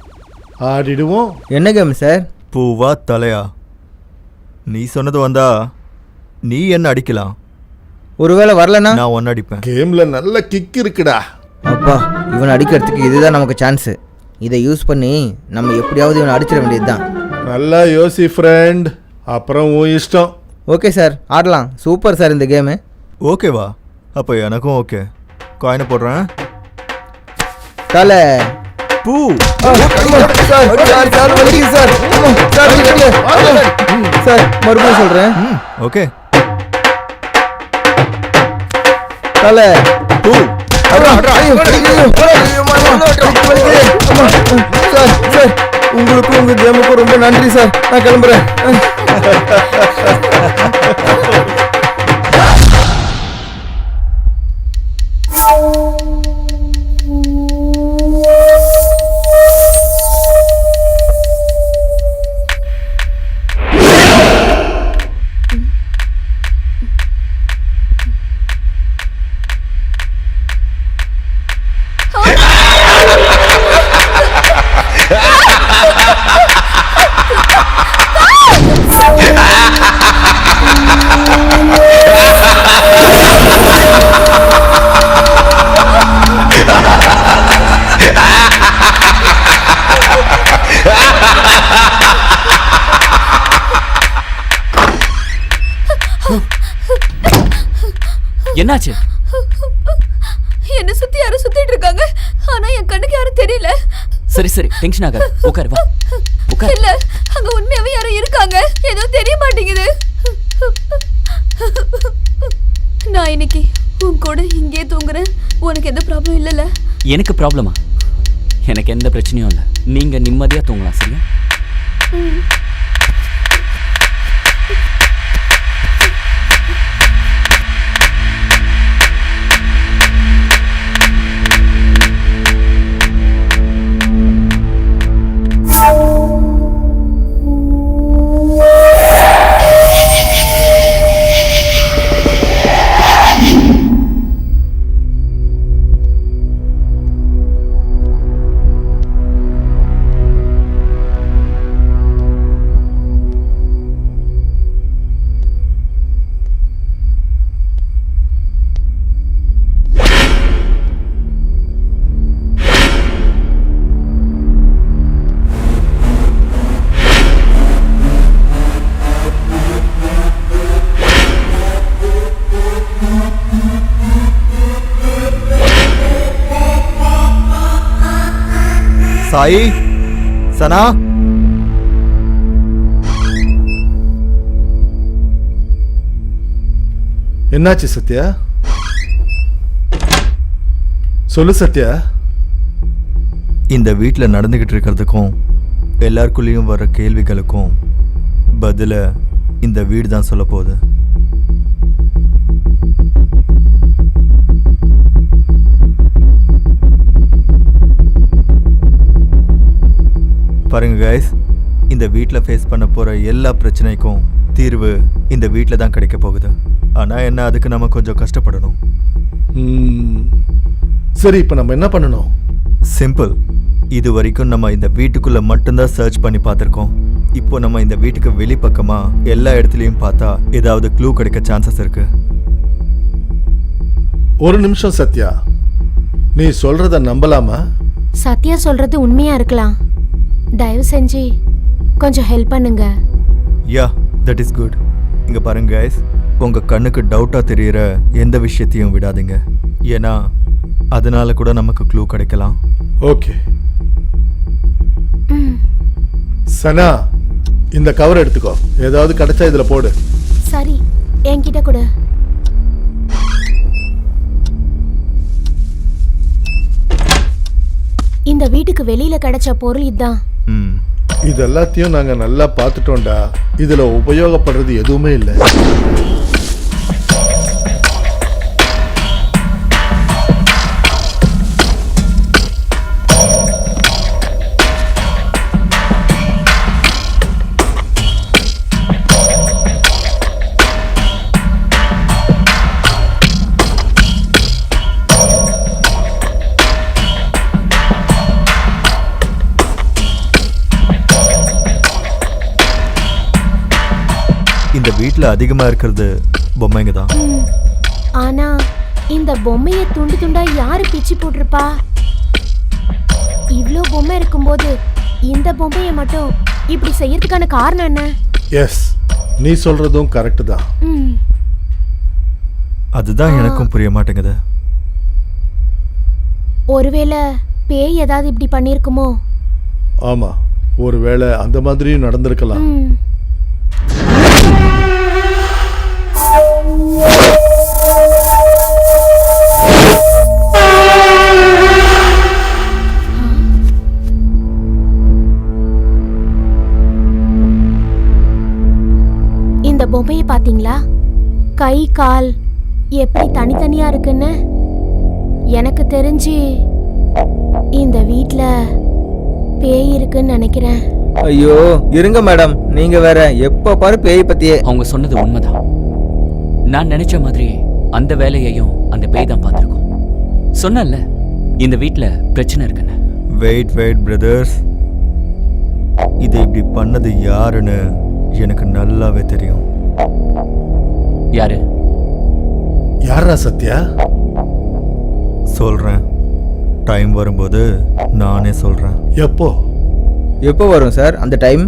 ஆடிடுவோம். என்ன கேம் சார்? பூவா தலையா? நீ சொன்னது வந்தா நீ என்ன அடிக்கலாம், ஒருவேளை வரலனா நான் ஒன்னு அடிப்பேன். கேம்ல நல்ல கிக் இருக்குடா. அப்பா, இவனை அடிக்கிறதுக்கு இதுதான் நமக்கு சான்ஸு. இதை யூஸ் பண்ணி நம்ம எப்படியாவது இவனை அடிச்சிட வேண்டியது தான். நல்லா யோசி ஃப்ரெண்ட், அப்புறம் உன் இஷ்டம். ஓகே சார், ஆடலாம். சூப்பர் சார் இந்த கேமு. ஓகேவா? அப்போ எனக்கும் ஓகே. காயினை போடுறேன். தலை பூ. சார் வலிக்குது சார். சார் வலிக்குது. சார் மறுபடியும் சொல்கிறேன். ஓகே. தலை பூ. சார் சார், உங்களுக்கும் உங்கள் கேமுக்கும் ரொம்ப நன்றி சார். நான் கிளம்புறேன். என்னாச்சு? என்ன சுத்தி யாரும் சுத்திட்டு இருக்காங்க, ஆனா என் கண்ணுக்கு யாரும் தெரியல. சரி சரி, டென்ஷன் ஆகாத, உட்காரு வா, உட்காரு. இல்ல, அங்க உண்மையாவே யாரும் இருக்காங்க, ஏதோ தெரிய மாட்டேங்குது. நான் இன்னைக்கு உன் கூட இங்கே தூங்குறேன். உனக்கு எந்த ப்ராப்ளம் இல்லைல்ல? எனக்கு ப்ராப்ளமா? எனக்கு எந்த பிரச்சனையும் இல்லை. நீங்க நிம்மதியா தூங்கலாம், சரியா? சாய், சனா, என்னாச்சு சத்யா? சொல்லு சத்யா. இந்த வீட்டில் நடந்துக்கிட்டு இருக்கிறதுக்கும் எல்லாருக்குள்ளேயும் வர கேள்விகளுக்கும் பதில இந்த வீடு தான் சொல்ல போகுது. பாருங்க கைஸ், இந்த வீட்டில் ஃபேஸ் பண்ண போகிற எல்லா பிரச்சனைக்கும் தீர்வு இந்த வீட்டில் தான் கிடைக்க போகுது. ஆனால் என்ன, அதுக்கு நம்ம கொஞ்சம் கஷ்டப்படணும். சரி, இப்போ நம்ம என்ன பண்ணணும்? சிம்பிள். இது வரைக்கும் நம்ம இந்த வீட்டுக்குள்ளே மட்டும்தான் சர்ச் பண்ணி பார்த்துருக்கோம். இப்போ நம்ம இந்த வீட்டுக்கு வெளிப்பக்கமாக எல்லா இடத்துலையும் பார்த்தா ஏதாவது க்ளூ கிடைக்க சான்சஸ் இருக்கு. ஒரு நிமிஷம் சத்யா, நீ சொல்றத நம்பலாமா? சத்யா சொல்றது உண்மையா இருக்கலாம். தயவு செஞ்சு கொஞ்சம் ஹெல்ப் பண்ணுங்க. யா, தட் இஸ் குட். இங்கே பாருங்க கைஸ், உங்கள் கண்ணுக்கு டவுட்டாக தெரிகிற எந்த விஷயத்தையும் விடாதீங்க. ஏன்னா அதனால கூட நமக்கு க்ளூ கிடைக்கலாம். ஓகே சனா, இந்த கவர் எடுத்துக்கோ. ஏதாவது கிடைச்சா இதுல போடு. சரி, என்கிட்ட கூட. இந்த வீட்டுக்கு வெளியில கிடைச்ச பொருள் இதுதான். ம், இது எல்லாத்தையும் நாங்க நல்லா பார்த்துட்டோம்டா. இதுல உபயோகப்படுறது எதுவுமே இல்லை. இந்த வீட்டில் அதிகமாக இருக்கிறது பொம்மைங்க தான். ஆனா இந்த பொம்மையை துண்டு துண்டா யாரு பிச்சு போட்டிருப்பா? இவ்ளோ பொம்மை இருக்கும்போது இந்த பொம்மையை மட்டும் இப்படி செய்யறதுக்கான காரணம் என்ன? எஸ், நீ சொல்றதும் கரெக்ட் தான். ம், அதுதான் எனக்கும் புரிய மாட்டேங்குது. ஒருவேளை பேய் ஏதாவது இப்படி பண்ணிருக்குமோ? ஆமா, ஒருவேளை அந்த மாதிரியும் நடந்திருக்கலாம். ம். இந்த பொம்மையை பாத்தீங்களா? கை கால் எப்படி தனித்தனியா இருக்குன்னு. எனக்கு தெரிஞ்சு இந்த வீட்ல பேய் இருக்குன்னு நினைக்கிறேன். ஐயோ இருங்க மேடம், நீங்க வேற எப்ப பாரு பேய் பத்தியே. அவங்க சொன்னது உண்மைதான். நான் நினைச்ச மாதிரி அந்த வேலையையும் அந்த பேய் தான் பார்த்துருக்கோம். சொன்னேன்ல, இந்த வீட்டில் பிரச்சனை இருக்குன்னு. வெயிட் பிரதர்ஸ், இதை இப்படி பண்ணது யாருன்னு எனக்கு நல்லாவே தெரியும். யாரு? யாரா சத்யா? சொல்கிறேன், டைம் வரும்போது நானே சொல்கிறேன். எப்போ? எப்போ வரும் சார் அந்த டைம்?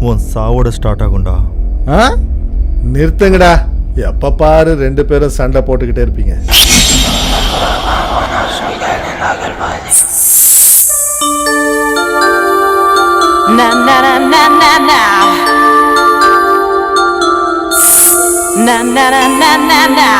உன் சாவோட ஸ்டார்ட் ஆகும்டா. ஆ? நிறுத்துங்கடா. எப்ப பாரு ரெண்டு பேரும் சண்டை போட்டுக்கிட்டே இருப்பீங்க. Na na na na na na. Na na na na na na.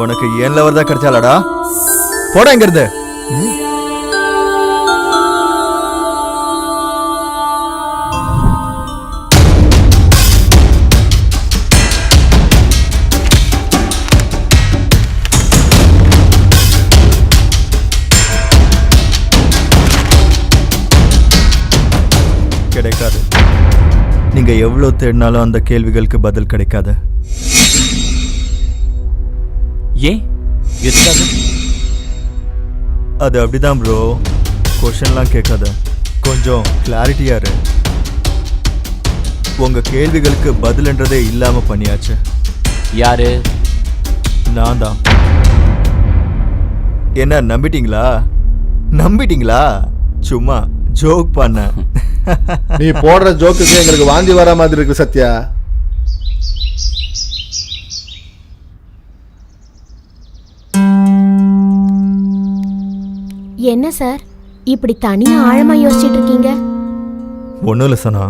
உனக்கு ஏன் லவர் தான் கிடைச்சாலடா? போட இங்கிருந்து. கிடைக்காது. நீங்க எவ்வளவு தேடினாலும் அந்த கேள்விகளுக்கு பதில் கிடைக்காது. ஏன்? எதுக்காக? அது அப்படிதான் ப்ரோ. கொஷன்லாம் கேட்காத, கொஞ்சம் கிளாரிட்டியா இரு. உங்க கேள்விகளுக்கு பதில்ன்றதே இல்லாம பண்ணியாச்சு. யாரு? நான் தான். என்ன நம்பிட்டீங்களா? சும்மா ஜோக் பண்ண. நீ போடுற ஜோக்குக்கு எங்களுக்கு வாந்தி வர மாதிரி இருக்கு சத்யா. என்ன சார் இப்படி தனியா ஆழமா யோசிச்சுட்டு இருக்கீங்க? ஒன்றும் இல்லை சனா.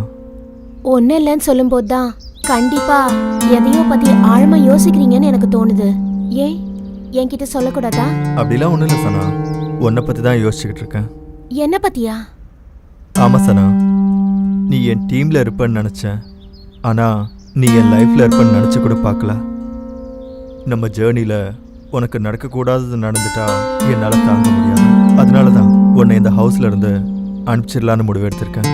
ஒன்னும் இல்லைன்னு சொல்லும் போதுதான் கண்டிப்பா எதையோ பத்தி ஆழமா யோசிக்கிறீங்கன்னு எனக்கு தோணுது. ஏன் என்கிட்ட சொல்லக்கூடாதா? அப்படிலாம் ஒன்றும் இல்லை சனா, உன்னை பற்றி தான் யோசிச்சுக்கிட்டு இருக்கேன். என்ன பத்தியா? ஆமாம் சனா, நீ என் டீமில் இருப்பேன்னு நினச்சேன். ஆனால் நீ என் லைஃப்பில் இருப்பேன்னு நினச்சி கூட பார்க்கல. நம்ம ஜேர்னியில் உனக்கு நடக்கக்கூடாதது நடந்துட்டா என்னால் தாங்க முடியாது. அதனால தான் உன்னை இந்த ஹவுஸ்ல இருந்து அனுப்பிச்சிடலான்னு முடிவு எடுத்திருக்கேன்.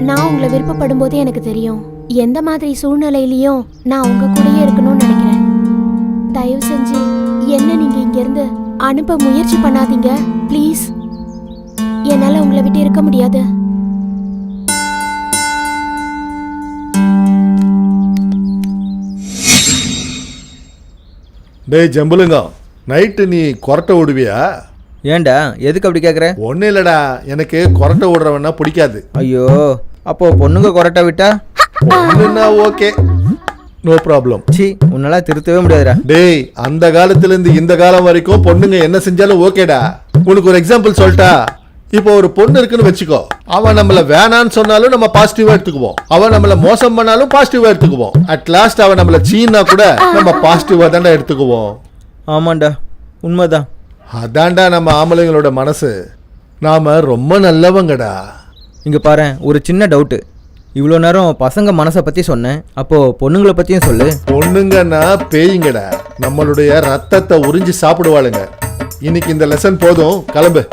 நான் உங்களை விருப்பப்படும் போதே எனக்கு தெரியும் எந்த மாதிரி சூழ்நிலையிலயும் நான் உங்க கூடயே இருக்கணும்னு நினைக்கிறேன். தயவு செஞ்சு என்ன நீங்க இங்க இருந்து அனுப்ப முயற்சி பண்ணாதீங்க ப்ளீஸ். என்னால உங்களை விட்டு இருக்க முடியாது. டேய் ஜம்புலுங்க, நைட்டு நீ கொரட்டை விடுவியா? ஏன்டா எதுக்கு அப்படி கேட்குற? ஒன்றும் இல்லைடா, எனக்கு கொரட்டை விடுறவன்னா பிடிக்காது. ஐயோ, அப்போ பொண்ணுங்க கொரட்டை விட்டா? ஒன்றுன்னா ஓகே, நோ ப்ராப்ளம். சி, உன்னால திருத்தவே முடியாதுடா. டேய், அந்த காலத்துலேருந்து இந்த காலம் வரைக்கும் பொண்ணுங்க என்ன செஞ்சாலும் ஓகேடா. உனக்கு ஒரு எக்ஸாம்பிள் சொல்லிட்டா, இப்போ ஒரு பொண்ணு இருக்குன்னு வச்சுக்கோ, அவன் நம்மள வேணான்னு சொன்னாலும் நம்ம பாசிட்டிவா எடுத்துக்குவோம், அவன் நம்மள மோசம் பண்ணாலும் பாசிட்டிவா எடுத்துக்குவோம், அட் லாஸ்ட் அவன் நம்மள சீனா கூட நம்ம பாசிட்டிவா தான்டா எடுத்துக்குவோம். ஆமாண்டா, உண்மைதான். அதான்டா நம்ம ஆம்பளைங்களோட மனசு. நாம ரொம்ப நல்லவங்கடா. இங்க பாரு, ஒரு சின்ன டவுட்டு. இவ்வளோ நேரம் பசங்க மனசை பத்தி சொன்னேன், அப்போ பொண்ணுங்களை பத்தியும் சொல்லு. பொண்ணுங்கன்னா பேய்ங்கடா, நம்மளுடைய ரத்தத்தை உறிஞ்சி சாப்பிடுவாளுங்க. இன்னைக்கு இந்த லெசன் போதும், கிளம்பு.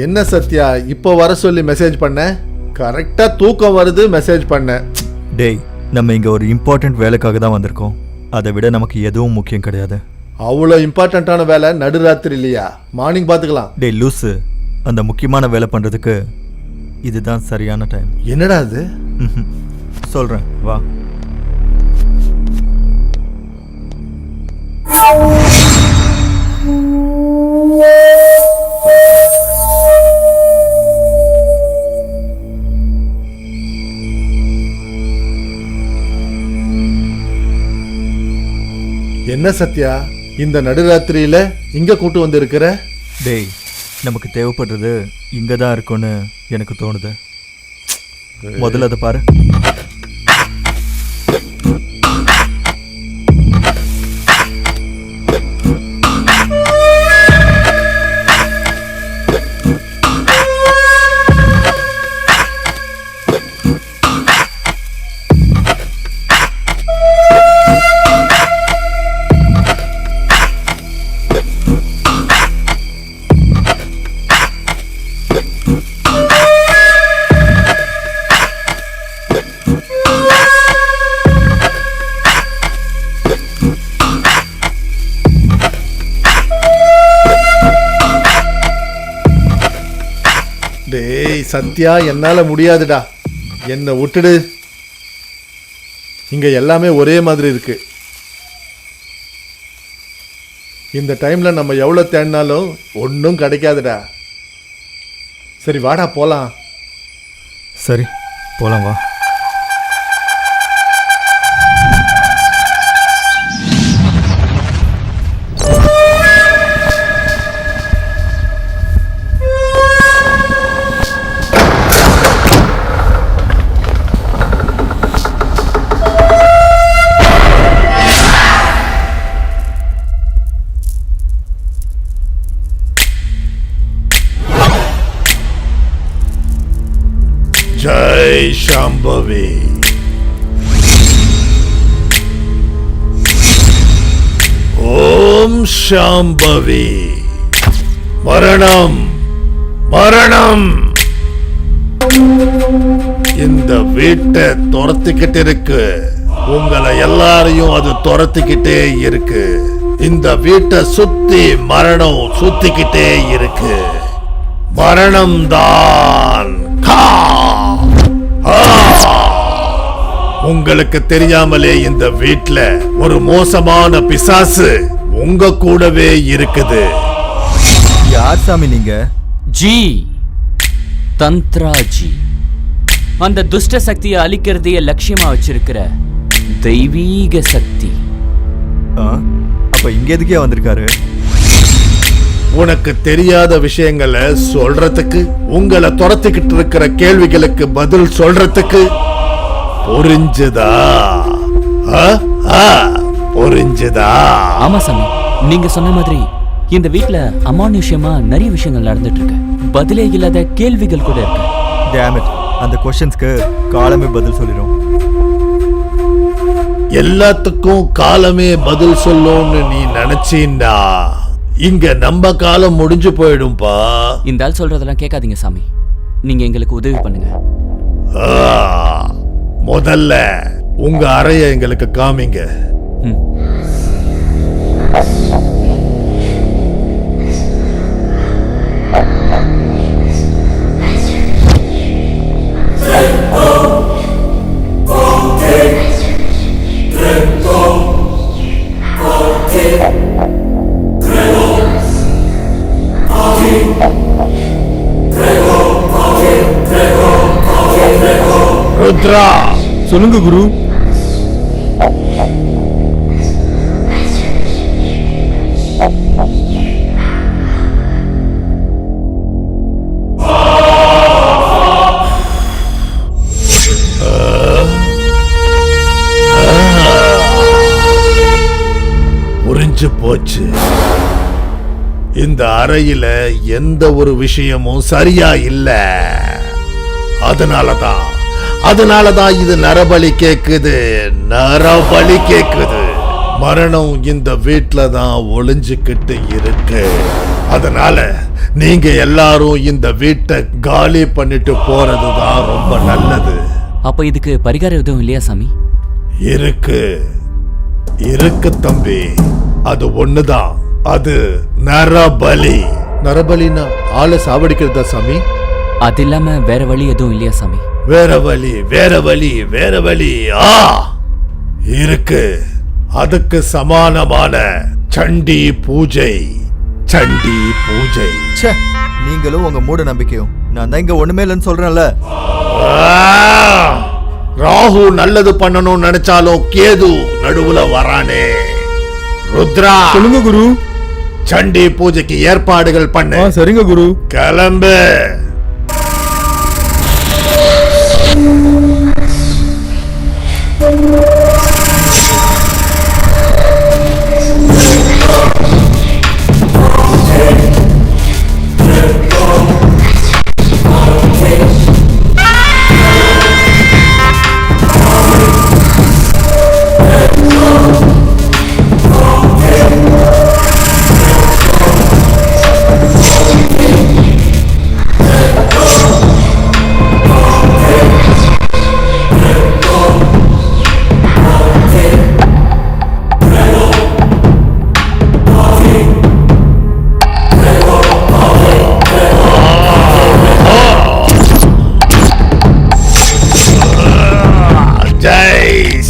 என்ன சத்யா இப்போ வர சொல்லி மெசேஜ் பண்ண? கரெக்டா தூக்கம் வருது மெசேஜ் பண்ண. டேய், நம்ம இங்கே ஒரு இம்பார்ட்டண்ட் வேலைக்காக தான் வந்திருக்கோம். அதை விட நமக்கு எதுவும் முக்கியம் கிடையாது. அவ்வளோ இம்பார்ட்டண்ட்டான வேலை நடுராத்திரி இல்லையா? மார்னிங் பார்த்துக்கலாம். டேய் லூஸு, அந்த முக்கியமான வேலை பண்ணுறதுக்கு இதுதான் சரியான டைம். என்னடா அது? சொல்கிறேன், வா. என்ன சத்யா, இந்த நடுராத்திரியில இங்க கூட்டு வந்து இருக்கிற? டேய், நமக்கு தேவைப்படுறது இங்கே தான் இருக்கும்னு எனக்கு தோணுது. முதல்ல அதை பாரு. டேய் சத்யா, என்னால முடியாதுடா, என்னை விட்டுடு. இங்க எல்லாமே ஒரே மாதிரி இருக்கு. இந்த டைம்ல நம்ம எவ்வளவு தேடினாலும் ஒன்றும் கிடைக்காதுடா. சரி வாடா போலாம். சரி, போலாம், வா. ஜெய் சாம்பவி. ஓம் சாம்பவி. மரணம், மரணம். இந்த வீட்டை துரத்திக்கிட்டு இருக்கு, உங்களை எல்லாரையும் அது துரத்திக்கிட்டே இருக்கு. இந்த வீட்டை சுத்தி மரணம் சுத்திக்கிட்டே இருக்கு. மரணம் தான். உங்களுக்கு தெரியாமலே இந்த வீட்ல ஒரு மோசமான பிசாசு உங்க கூடவே இருக்குது. யார் சாமி நீங்க? ஜி, தந்த்ராஜி. அந்த துஷ்ட சக்தியை அழிக்கிறதையே லட்சியமா வச்சிருக்கிற தெய்வீக சக்தி. அப்ப இங்க எதுக்கே வந்திருக்காரு? உனக்கு தெரியாத விஷயங்களை சொல்றதுக்கு, உங்களை துரத்திக்கிட்டு இருக்கிற கேள்விகளுக்கு பதில் சொல்றதுக்கு. புரிஞ்சுதா? புரிஞ்சுதா? ஆமா சாமி, நீங்க சொன்ன மாதிரி இந்த வீட்ல அமானுஷ்யமா நிறைய விஷயங்கள் நடந்துட்டு இருக்கு. பதிலே இல்லாத கேள்விகள் கூட இருக்கு. டேம் இட், அந்த क्वेश्चंसக்கு காலமே பதில் சொல்லிரும். எல்லாத்துக்கும் காலமே பதில் சொல்லும்னு நீ நினைச்சீன்னா இங்க நம்ம காலம் முடிஞ்சு போயிடும்பா. இந்த ஆள் சொல்றதெல்லாம் கேட்காதீங்க சாமி. நீங்க எங்களுக்கு உதவி பண்ணுங்க. முதல்ல உங்க அறைய எங்களுக்கு காமிங்க. ம். ருத்ரா, சொல்லுங்க குரு. புரிஞ்சு போச்சு. இந்த அறையில எந்த ஒரு விஷயமும் சரியா இல்ல. அதனாலதான் இது நரபலி கேக்குது. மரணம் இந்த வீட்ல தான் ஒளிஞ்சுக்கிட்டு இருக்கு. அதனால நீங்க எல்லாரும் இந்த வீட்டை காலி பண்ணிட்டு போறதுதான் ரொம்ப நல்லது. அப்ப இதுக்கு பரிகாரம் எதுவும் இல்லையா சாமி? இருக்கு தம்பி. அது ஒண்ணுதான். அது நரபலி. நரபலினா ஆளை சாவடிக்கிறதா சாமி? அது இல்லாம வேற வழி எதுவும் இல்லையா சாமி? வேற வழி இருக்கு. அதுக்கு சமானமான சண்டி பூஜை. ச்சே, நீங்களும் உங்க மூட நம்பிக்கையும். நான் தான் இங்க ஒண்ணுமே இல்லைன்னு சொல்றேன்ல. ராகு நல்லது பண்ணணும்னு நினைச்சாலும் கேது நடுவுல வரானே. ருத்ரா, சொல்லுங்க குரு. சண்டி பூஜைக்கு ஏற்பாடுகள் பண்ணு. சரிங்க குரு. கிளம்பு.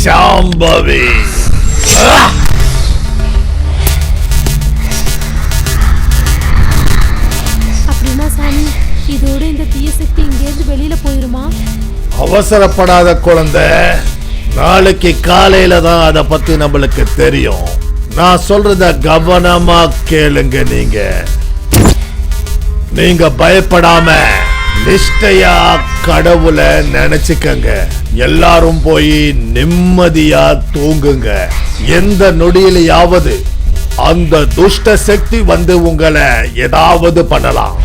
சாம்பவி. அப்படின்னா சாமி, இதோட இந்த தீய சக்தி இங்கேருந்து வெளியில போயிருமா? அவசரப்படாத குழந்தை. நாளைக்கு காலையில தான் அத பத்தி நம்மளுக்கு தெரியும். நான் சொல்றத கவனமா கேளுங்க. நீங்க பயப்படாம நிஷ்டையா கடவுளை நினைச்சுக்கங்க. எல்லாரும் போய் நிம்மதியா தூங்குங்க. எந்த நொடியிலையாவது அந்த துஷ்ட சக்தி வந்து உங்களை ஏதாவது பண்ணலாம்.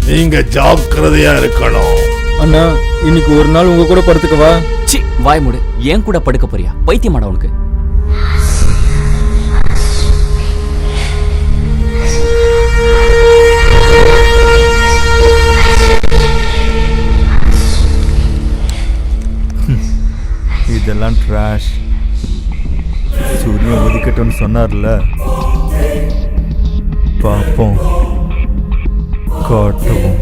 நீங்க ஜாக்கிரதையா இருக்கணும். அண்ணா, இன்னைக்கு ஒரு நாள் உங்க கூட படுத்துக்கவா? சி, வாய் மூடு. ஏன் கூட படுக்க போறியா? பைத்தியமாடா உனக்கு? இதெல்லாம் ட்ராஷ். சூரியன் ஒதுக்கட்டும்னு சொன்னார்ல, பார்ப்போம், காட்டுவோம்.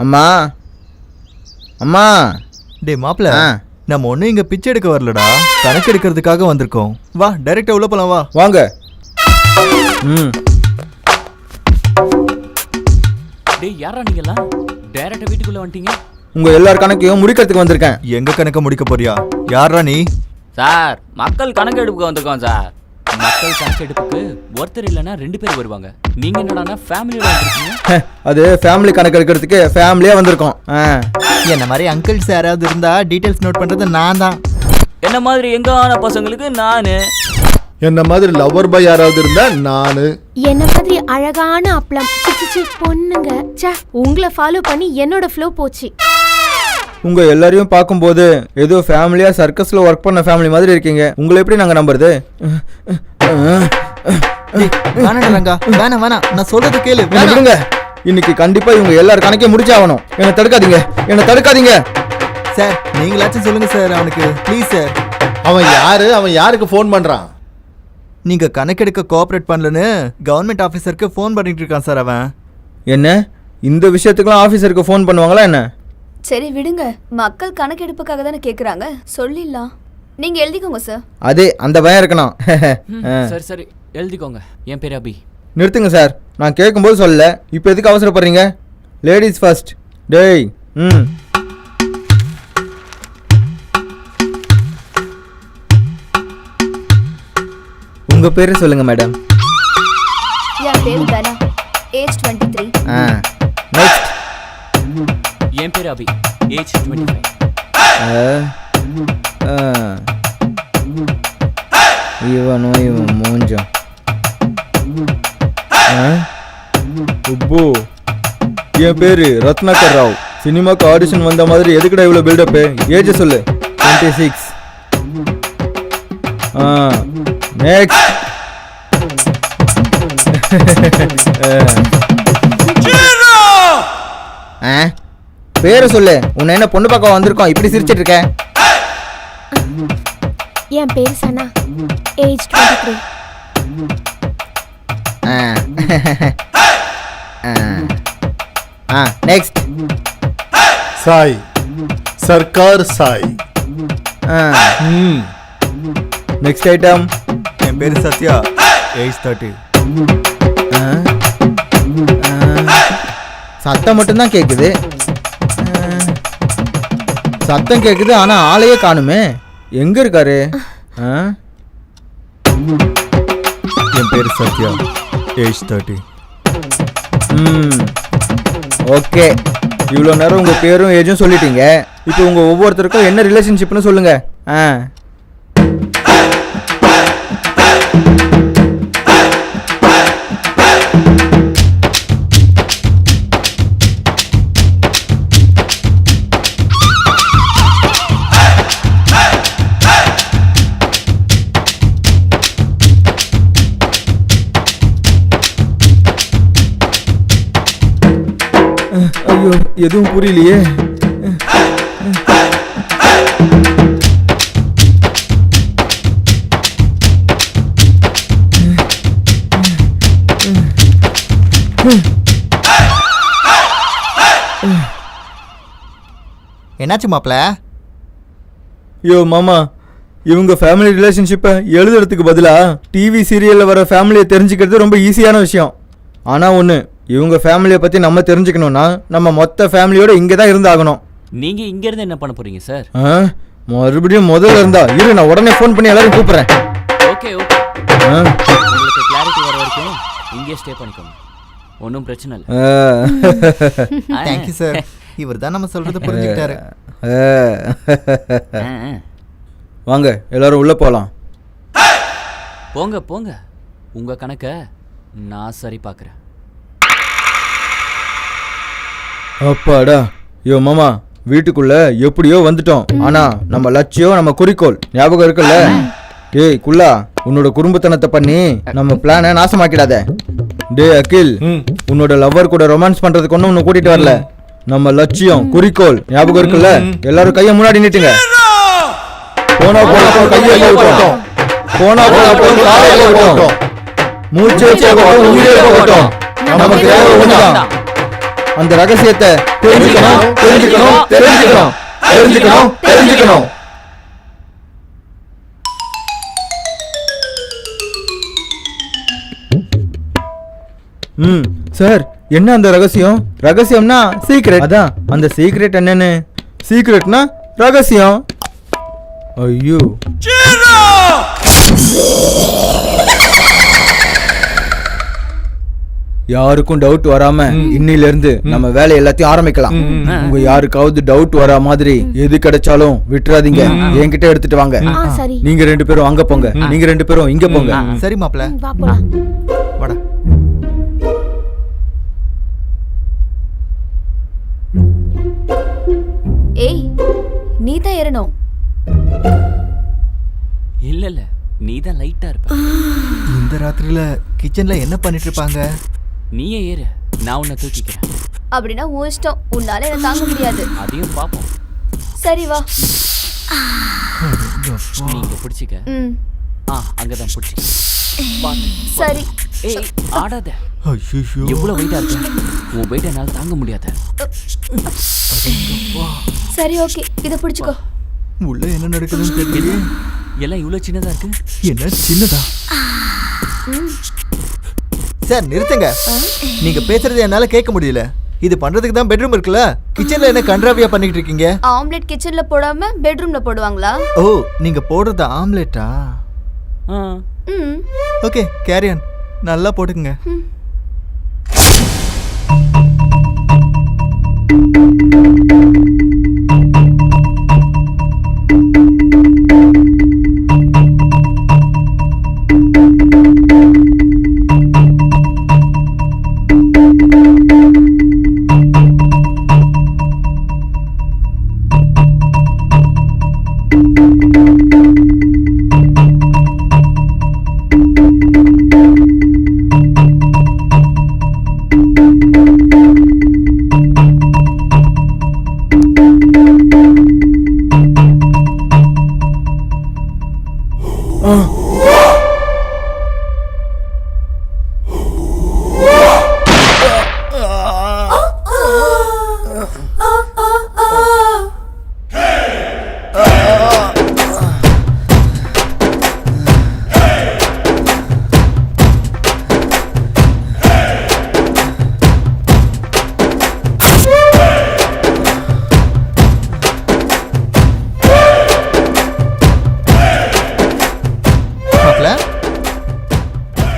அம்மா அம்மா டேய் மாப்பிள ஆ. நம்ம ஒன்றும் இங்கே பிச்சை எடுக்க வரலடா, கணக்கு எடுக்கிறதுக்காக வந்திருக்கோம். வா டைரெக்டாக உள்ள போலாம் வா. வாங்க. ம் டேய் யாரா நீங்கலாம் டைரக்டா வீட்டுக்குள்ள வந்துட்டீங்க? உங்க எல்லார் கணக்கையும் முடிக்கிறதுக்கு வந்திருக்கேன். எங்க கணக்க முடிக்க போறியா? யாரா நீ? சார் மக்கள் கணக்கெடுப்புக்கு வந்திருக்கோம் சார். மக்கள் கணக்கெடுப்புக்கு ஒருத்தர் இல்லைன்னா 2 பேர் வருவாங்க. நீங்க என்னடானா ஃபேமிலியோட வந்திருக்கீங்க? அது ஃபேமிலி கணக்கு எடுக்கிறதுக்கு ஃபேமிலியாக வந்திருக்கோம். என்ன மாதிரி அங்கிள்ஸ் யாராவது இருந்தா டீடைல்ஸ் நோட் பண்றது நான் தான். என்ன மாதிரி எங்கான பசங்களுக்கு நானு, என்ன மாதிரி லவர் பாய் யாராவது இருந்தா நானு. என்ன மாதிரி அழகான அப்பளம் சிச்சி பொண்ணுங்க. ச்சே, உங்களை ஃபாலோ பண்ணி என்னோட ஃப்ளோ போச்சு. உங்க எல்லாரையும் பார்க்கும்போது ஏதோ ஃபேமிலியா சர்க்கஸ்ல ஒர்க் பண்ண ஃபேமிலி மாதிரி இருக்கீங்க. உங்களை எப்படி நாங்க நம்புறது? வேணாங்க வேணாம் வேணாம், நான் சொல்றது கேளு. என்ன விடுங்க. இன்னைக்கு கண்டிப்பா இவங்க எல்லார் கணக்கையும் முடிச்சாகணும். என்ன தடுக்காதீங்க, என்ன தடுக்காதீங்க. சார் நீங்களாச்சும் சொல்லுங்க சார் அவனுக்கு ப்ளீஸ் சார். அவன் யாரு? அவன் யாருக்கு ஃபோன் பண்றான்? நீங்க கணக்கெடுக்க கோஆப்ரேட் பண்ணலன்னு கவர்மெண்ட் ஆஃபீஸருக்கு ஃபோன் பண்ணிட்டு இருக்கான் சார் அவன். என்ன இந்த விஷயத்துக்குலாம் ஆஃபீஸருக்கு ஃபோன் பண்ணுவாங்களா என்ன? சரி விடுங்க, மக்கள் கணக்கெடுப்புக்காக தானே கேக்குறாங்க, சொல்லிடலாம். நீங்க எழுதிக்கோங்க சார். அதே அந்த பயம் இருக்கணும். சரி சரி எழுதிக்கோங்க. என் பேர் அபி. நிறுத்துங்க சார், நான் கேட்கும்போது சொல்லல, இப்போ எதுக்கு அவசரப்படுறீங்க? Ladies first. டேய் ம் உங்க பேரு சொல்லுங்க மேடம். என் பேரு தனா, ஏஜ் 23. நெக்ஸ்ட். என் பேர் அபி, ஏஜ் 25. இவனும் இவன் மூஞ்சம். உப்பு. என் பேரு ரத்னாகர் ராவ். சினிமாக்கு ஆடிஷன் வந்த மாதிரி எதுக்குடா இவ்வளோ பில்டப்பு? ஏஜ் சொல்லு. 26. நெக்ஸ்ட். பேரை சொல்லு. உன்னை என்ன பொண்ணு பக்கம் வந்திருக்கோம் இப்படி சிரிச்சிட்டு இருக்க? என் பேர் Sana, age 23. Next. Sai, Sarkar Sai. Next item. என் பேரு சத்யா, ஏஜ் 30. சத்தம் மட்டும்தான் கேக்குது. சத்தம் கேக்குது ஆனா ஆளையே காணுமே. எங்க இருக்காரு? என் பேரு சத்யா, ஏஜ் 30. ஓகே, இவ்வளோ நேரம் உங்க பேரும் ஏஜும் சொல்லிட்டீங்க. இப்போ உங்க ஒவ்வொருத்தருக்கும் என்ன ரிலேஷன்ஷிப்னு சொல்லுங்க. ஐயோ, எதுவும் புரியலையே. என்னாச்சு மாப்பிள? ஐயோ மாமா, இவங்க ஃபேமிலி ரிலேஷன்ஷிப்பை எழுதுறதுக்கு பதிலா டிவி சீரியல்ல வர ஃபேமிலியை தெரிஞ்சுக்கிறது ரொம்ப ஈஸியான விஷயம். ஆனா ஒன்று, இவங்க ஃபேமிலியை பற்றி நம்ம தெரிஞ்சுக்கணும்னா நம்ம மொத்த ஃபேமிலியோட இங்கே தான் இருந்தாகணும். நீங்க இங்க இருந்து என்ன பண்ண போறீங்க சார்? மறுபடியும் முதல்ல இருந்தா இரு, நான் உடனே ஃபோன் பண்ணி எல்லாரும் கூப்பிட்றேன். ஓகே ஓகே, உங்களுக்கு கிளாரிட்டி வர வரைக்கும் இங்கே ஸ்டே பண்ணிக்கோங்க, ஒன்றும் பிரச்சனை இல்லை. தேங்க்யூ சார், இவர் தான் நம்ம சொல்றதை புரிஞ்சுக்கிட்டாரு. வாங்க எல்லாரும் உள்ள போகலாம். போங்க போங்க, உங்க கணக்கை நான் சரி பார்க்குறேன். அப்பாடா. யோ மாமா, வீட்டுக்குள்ள எப்படியோ வந்துட்டோம். ஆனா நம்ம லட்சியம், நம்ம குறிக்கோள் ஞாபகம் இருக்குல்ல? டேய் குள்ளா, உன்னோட குறும்புத்தனத்தை பண்ணி நம்ம பிளானை நாசமாக்கிடாத. டேய் அகில், உன்னோட லவ்வர் கூட ரொமான்ஸ் பண்றதுக்கு ஒன்னும் உன்னை கூட்டிட்டு வரல. நம்ம லட்சியம், குறிக்கோள் ஞாபகம் இருக்குல்ல? எல்லாரும் கையை முன்னாடி நீட்டுங்க. போனா போட்டோம், கையை போட்டோம். போனா போட்டோம், காலையில போட்டோம். மூச்சே போட்டோம், உயிரே போட்டோம். நமக்கு தேவை ஒண்ணுதான். அந்த ரகசியத்தை தெரிஞ்சுக்கணும் தெரிஞ்சுக்கணும் தெரிஞ்சுக்கணும் தெரிஞ்சுக்கணும் தெரிஞ்சுக்கணும். சார் என்ன அந்த ரகசியம்? ரகசியம்னா சீக்ரெட். அதான் அந்த சீக்ரெட் என்னன்னு. சீக்ரெட்னா ரகசியம். ஐயோ யாருக்கும் டவுட் வராம இன்னில இருந்து நம்ம வேலை எல்லாத்தையும் ஆரம்பிக்கலாம். உங்க யாருக்காவது டவுட் வரா மாதிரி எது கிடைச்சாலும் விட்டுறாதீங்க, என்கிட்ட எடுத்துட்டு வாங்க. சரி நீங்க 2 பேரும் அங்க போங்க, நீங்க 2 பேரும் இங்க போங்க. சரி மாப்ள, வா போலாம். வாடா. ஏய் நீ தான் ஏறணும். இல்ல நீ தான் லைட்டா இருப்ப. இந்த ராத்திரில கிச்சன்ல என்ன பண்ணிட்டு இருப்பாங்க? நீயே ஏறு, நான் உன்னை தூக்கிக்கிறேன். அப்படின்னா உன் இஷ்டம், உன்னால என்ன தாங்க முடியாது. அதையும் பாப்போம். சரி வா. நீங்க பிடிச்சிக்க. அங்கதான் பிடிச்சிக்க. சரி. ஏய் ஆடாத. ஐயோ எவ்வளவு வெயிட்டா இருக்கு? உன் வெயிட் என்னால தாங்க முடியாது. சரி ஓகே, இத பிடிச்சுக்கோ. உள்ள என்ன நடக்குதுன்னு தெரியல. எல்லாம் இவ்வளவு சின்னதா இருக்கு. என்ன சின்னதா? சார் நிறுத்துங்க, நீங்க பேசுறது என்னால கேட்க முடியல. இது பண்றதுக்கு தான் பெட்ரூம் இருக்குல்ல, கிச்சன்ல என்ன கன்றாவியா பண்ணிட்டு இருக்கீங்க? ஆம்லெட் கிச்சன்ல போடாம பெட்ரூம்ல போடுவாங்களா? ஓ, நீங்க போடுறது ஆம்லெட்டா? ஓகே கேரி ஆன், நல்லா போட்டுக்குங்க.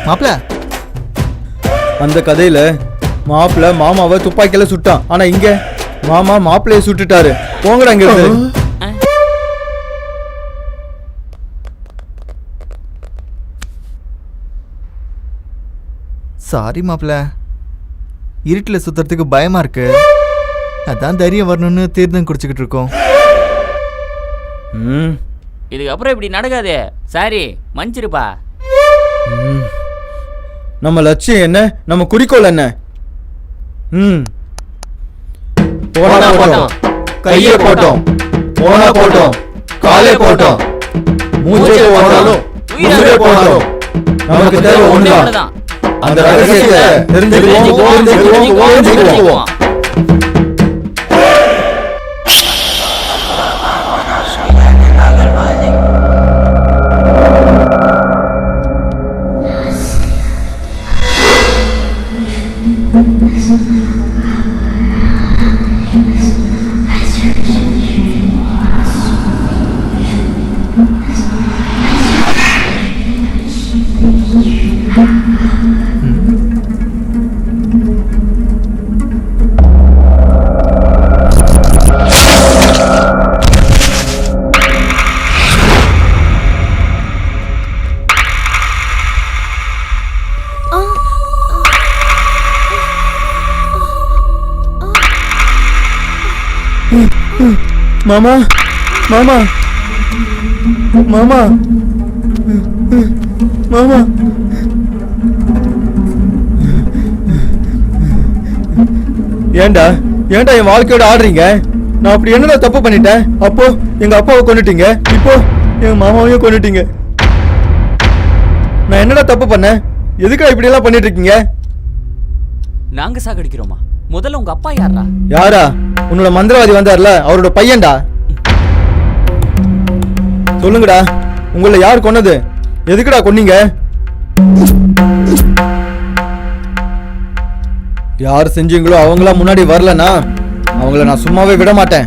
மாப்ள, அந்த கதையில மாப்பிள்ள மாமாவை துப்பாக்கியில சுட்டான். ஆனா இங்க மாமா மாப்பிள்ளைய சுட்டுட்டாரு. போங்கடா இங்க இருந்து. சாரி மாப்ள, இருட்டில் சுத்துறதுக்கு பயமா இருக்கு. அதான் தைரியம் வரணும்னு தீர்த்தம் குடிச்சுக்கிட்டு இருக்கோம். இதுக்கப்புறம் இப்படி நடக்காதே. சாரி மன்னிச்சிருப்பா. நம்ம லட்சியம் என்ன, நம்ம குறிக்கோள் என்ன? போனா போட்டோம், கையை போட்டோம், போனா போட்டோம், காலை போட்டோம், மூச்சே போனாலும் உயிரே போனாலும் நமக்கு தேவை ஒண்ணுதான். அந்த ரகசியத்தை தெரிஞ்சுக்குவோம். மாமா மாமா மாமா மாமா ஏண்டா ஏண்டா என் வாழ்க்கையோட ஆடுறீங்க? நான் அப்படி என்னடா தப்பு பண்ணிட்டேன்? அப்போ எங்க அப்பாவை கொன்னுட்டீங்க, இப்போ எங்க மாமாவையும் கொன்னுட்டீங்க. நான் என்னடா தப்பு பண்ணேன்? எதுக்கா இப்படி எல்லாம் பண்ணிட்டு இருக்கீங்க? நாங்க சாகடிக்கிறோமா? முதல்ல உங்க அப்பா யாரா? யாரா? உன்னோட மந்திரவாதி வந்தார்ல, அவரோட பையன்டா. சொல்லுங்கடா, உங்களை யார் கொன்னது? எதுக்குடா கொன்னீங்க? யார் செஞ்சீங்களோ அவங்களா முன்னாடி வரலனா அவங்கள நான் சும்மாவே விட மாட்டேன்.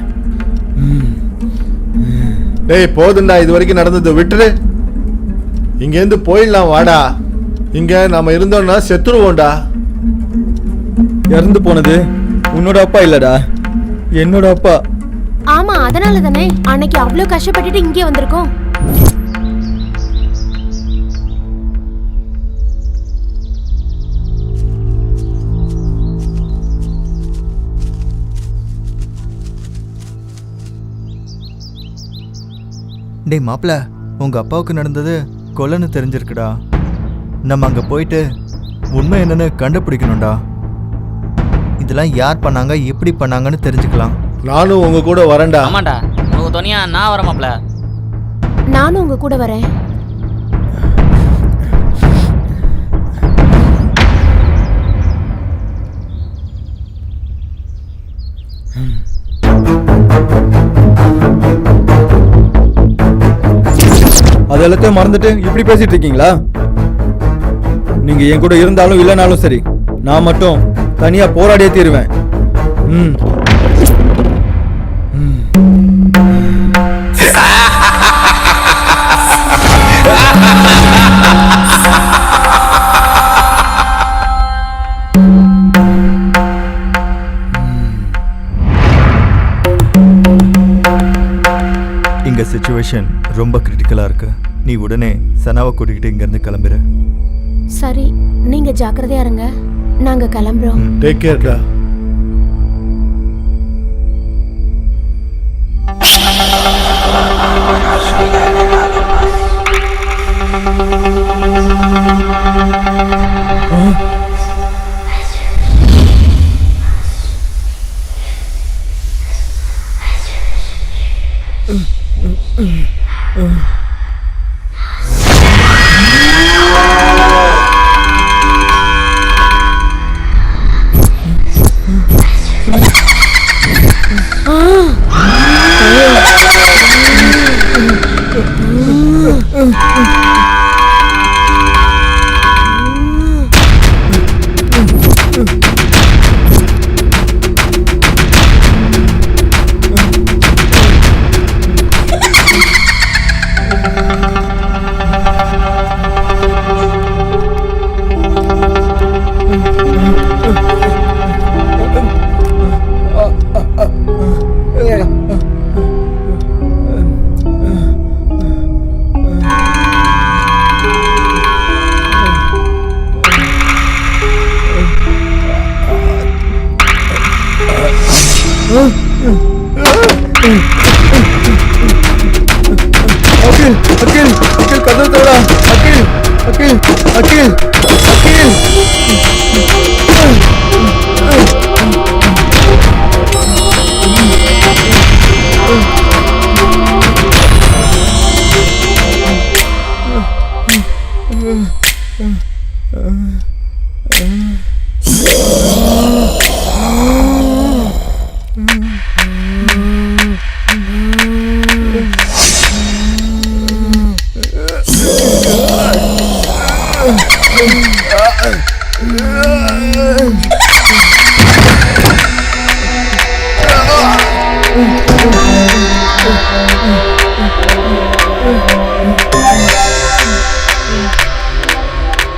டேய் போதுண்டா, இது வரைக்கும் நடந்தது விட்டுரு. இங்கேருந்து போயிடலாம் வாடா. இங்க நாம இருந்தோம்னா செத்துருவோம்டா. இறந்து போனது உன்னோட அப்பா இல்லடா, என்னோட அப்பா. ஆமா, அதனால தானே அன்னைக்கு அவ்வளவு கஷ்டப்பட்டுட்டு இங்கே வந்திருக்கோம். டேய் மாப்ள, உங்க அப்பாவுக்கு நடந்தது கொலைன்னு தெரிஞ்சிருக்குடா. நம்ம அங்க போயிட்டு உண்மை என்னன்னு கண்டுபிடிக்கணும்டா. இதெல்லாம் யார் பண்ணாங்க, எப்படி பண்ணாங்கன்னு தெரிஞ்சுக்கலாம். நானும் உங்க கூட வரேன்டா. ஆமாண்டா, உனக்கு துணியா நான் வர மாப்ள. நானும் உங்க கூட வரேன். அது எல்லாத்தையும் மறந்துட்டு இப்படி பேசிட்டு இருக்கீங்களா? நீங்க என் கூட இருந்தாலும் இல்லைனாலும் சரி, நான் மட்டும் தனியா போராடியே தீருவேன். இங்க சிச்சுவேஷன் ரொம்ப கிரிட்டிக்கலா இருக்கு. நீ உடனே சனாவை கூட்டிக்கிட்டு இங்க இருந்து கிளம்புற. சரி, நீங்க ஜாக்கிரதையா இருங்க, நாங்க கிளம்புறோம். டேக் கேர்டா. அகில், அகில், அகில், கதவு தரடா. அகில், அகில், அகில், அகில்.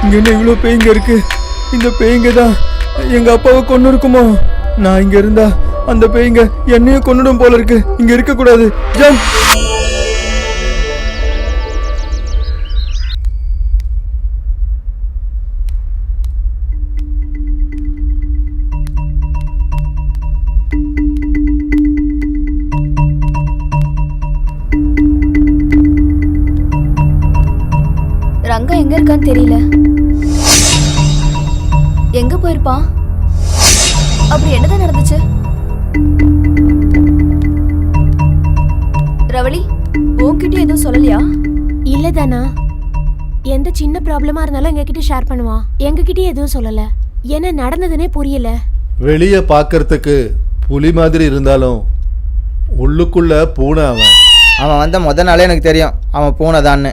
இங்க என்ன இவ்வளோ பேய்ங்க இருக்கு? இந்த பேய்ங்க தான் எங்க அப்பாவை கொண்டு இருக்குமோ? நான் இங்க இருந்தா அந்த பேய்ங்க என்னையும் கொன்னுடும் போல இருக்கு. இங்க இருக்க கூடாது. ஜம்ப். ரங்கா எங்க இருக்கான்னு தெரியல. எங்க போயிருப்பான்? அப்படி என்னதான் நடந்துச்சு? ரவளி, உன்கிட்ட எதுவும் சொல்லலையா? இல்ல தானா, எந்த சின்ன ப்ராப்ளமா இருந்தாலும் எங்ககிட்ட ஷேர் பண்ணுவான். எங்ககிட்ட எதுவும் சொல்லல. என்ன நடந்ததுன்னே புரியல. வெளியே பார்க்கறதுக்கு புலி மாதிரி இருந்தாலும் உள்ளுக்குள்ள பூனை அவன். அவன் வந்த முத நாளே எனக்கு தெரியும் அவன் பூனைதான்னு.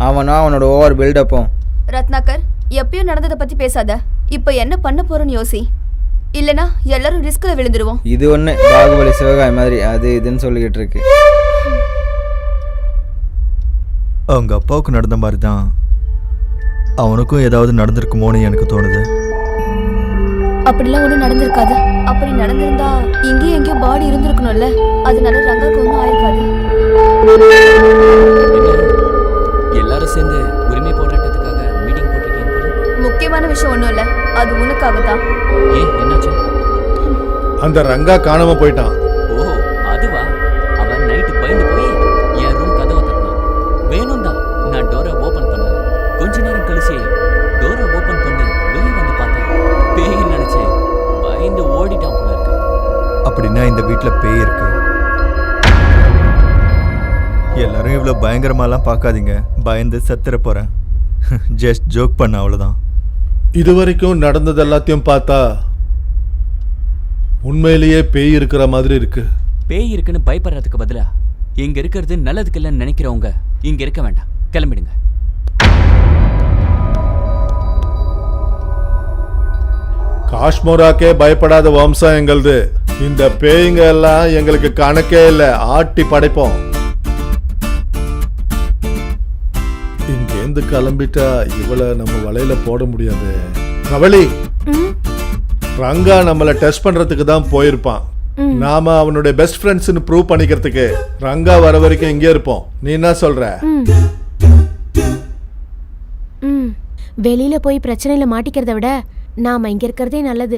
அவனும் அவனோட ஓவர் பில்டப்பும். ரத்னாகர், எப்பயும் நடந்ததை பத்தி பேசாத. இப்ப என்ன பண்ண போறோன்னு யோசி. இல்லனா எல்லாரும் ரிஸ்க்ல விழுந்துருவோம். இது ஒன்று பாகுபலி சிவகாய் மாதிரி அது இதுன்னு சொல்லிக்கிட்டு இருக்கு. அவங்க அப்பாவுக்கு நடந்த மாதிரி தான் அவனுக்கும் ஏதாவது நடந்திருக்குமோன்னு எனக்கு தோணுது. அப்படிலாம் ஒண்ணும் நடந்திருக்காது. அப்படி நடந்திருந்தா இங்கேயும் எங்கேயோ பாடி இருந்திருக்கணும்ல. அதனால ரங்காக்கு ஒன்றும் ஆயிருக்காது. எல்லாரும் சேர்ந்து உரிமை போராட்டத்துக்காக மீட்டிங் போட்டிருக்கீங்க போல. முக்கியமான விஷயம் ஒன்றும் இல்லை, அது உனக்காக தான். ஏன் என்னாச்சு? அந்த ரங்கா காணாம போயிட்டான். ஓ அதுவா? அவன் நைட்டு பயந்து போய் என் ரூம் கதவை தட்டினான். வேணும் தான் நான் டோரை ஓபன் பண்ணல. கொஞ்ச நேரம் கழிச்சு டோரை ஓபன் பண்ணி வெளியே வந்து பார்த்தேன். பேய் நினைச்சேன். பயந்து ஓடிட்டான் போல இருக்கு. அப்படின்னா இந்த வீட்டில் பேய் இருக்கு. எல்லாரும் இவ்வளோ பயங்கரமாலாம் பார்க்காதீங்க. பயந்து செத்துற போகிறேன். ஜஸ்ட் ஜோக் பண்ண அவ்வளோதான். இது வரைக்கும் நடந்தது எல்லாத்தையும் பார்த்தா உண்மையிலேயே பேய் இருக்கிற மாதிரி இருக்கு. பேய் இருக்குன்னு பயப்படுறதுக்கு பதிலா இங்க இருக்கிறது நல்லதுக்கு இல்லைன்னு நினைக்கிறவங்க இங்க இருக்க வேண்டாம். கிளம்பிடுங்க. காஷ்மோராக்கே பயப்படாத வம்சம் எங்களது. இந்த பேய்ங்க எல்லாம் எங்களுக்கு கணக்கே இல்லை. ஆட்டி படைப்போம். இங்கேருந்து கிளம்பிட்டா இவளை நம்ம வலையில போட முடியாது. கவலி, ரங்கா நம்மளை டெஸ்ட் பண்றதுக்கு தான் போயிருப்பான். நாம அவனுடைய பெஸ்ட் ஃப்ரெண்ட்ஸ்னு ப்ரூவ் பண்ணிக்கிறதுக்கு ரங்கா வர வரைக்கும் இங்கே இருப்போம். நீ என்ன சொல்ற? வெளியில போய் பிரச்சனையில மாட்டிக்கிறத விட நாம இங்க இருக்கிறதே நல்லது.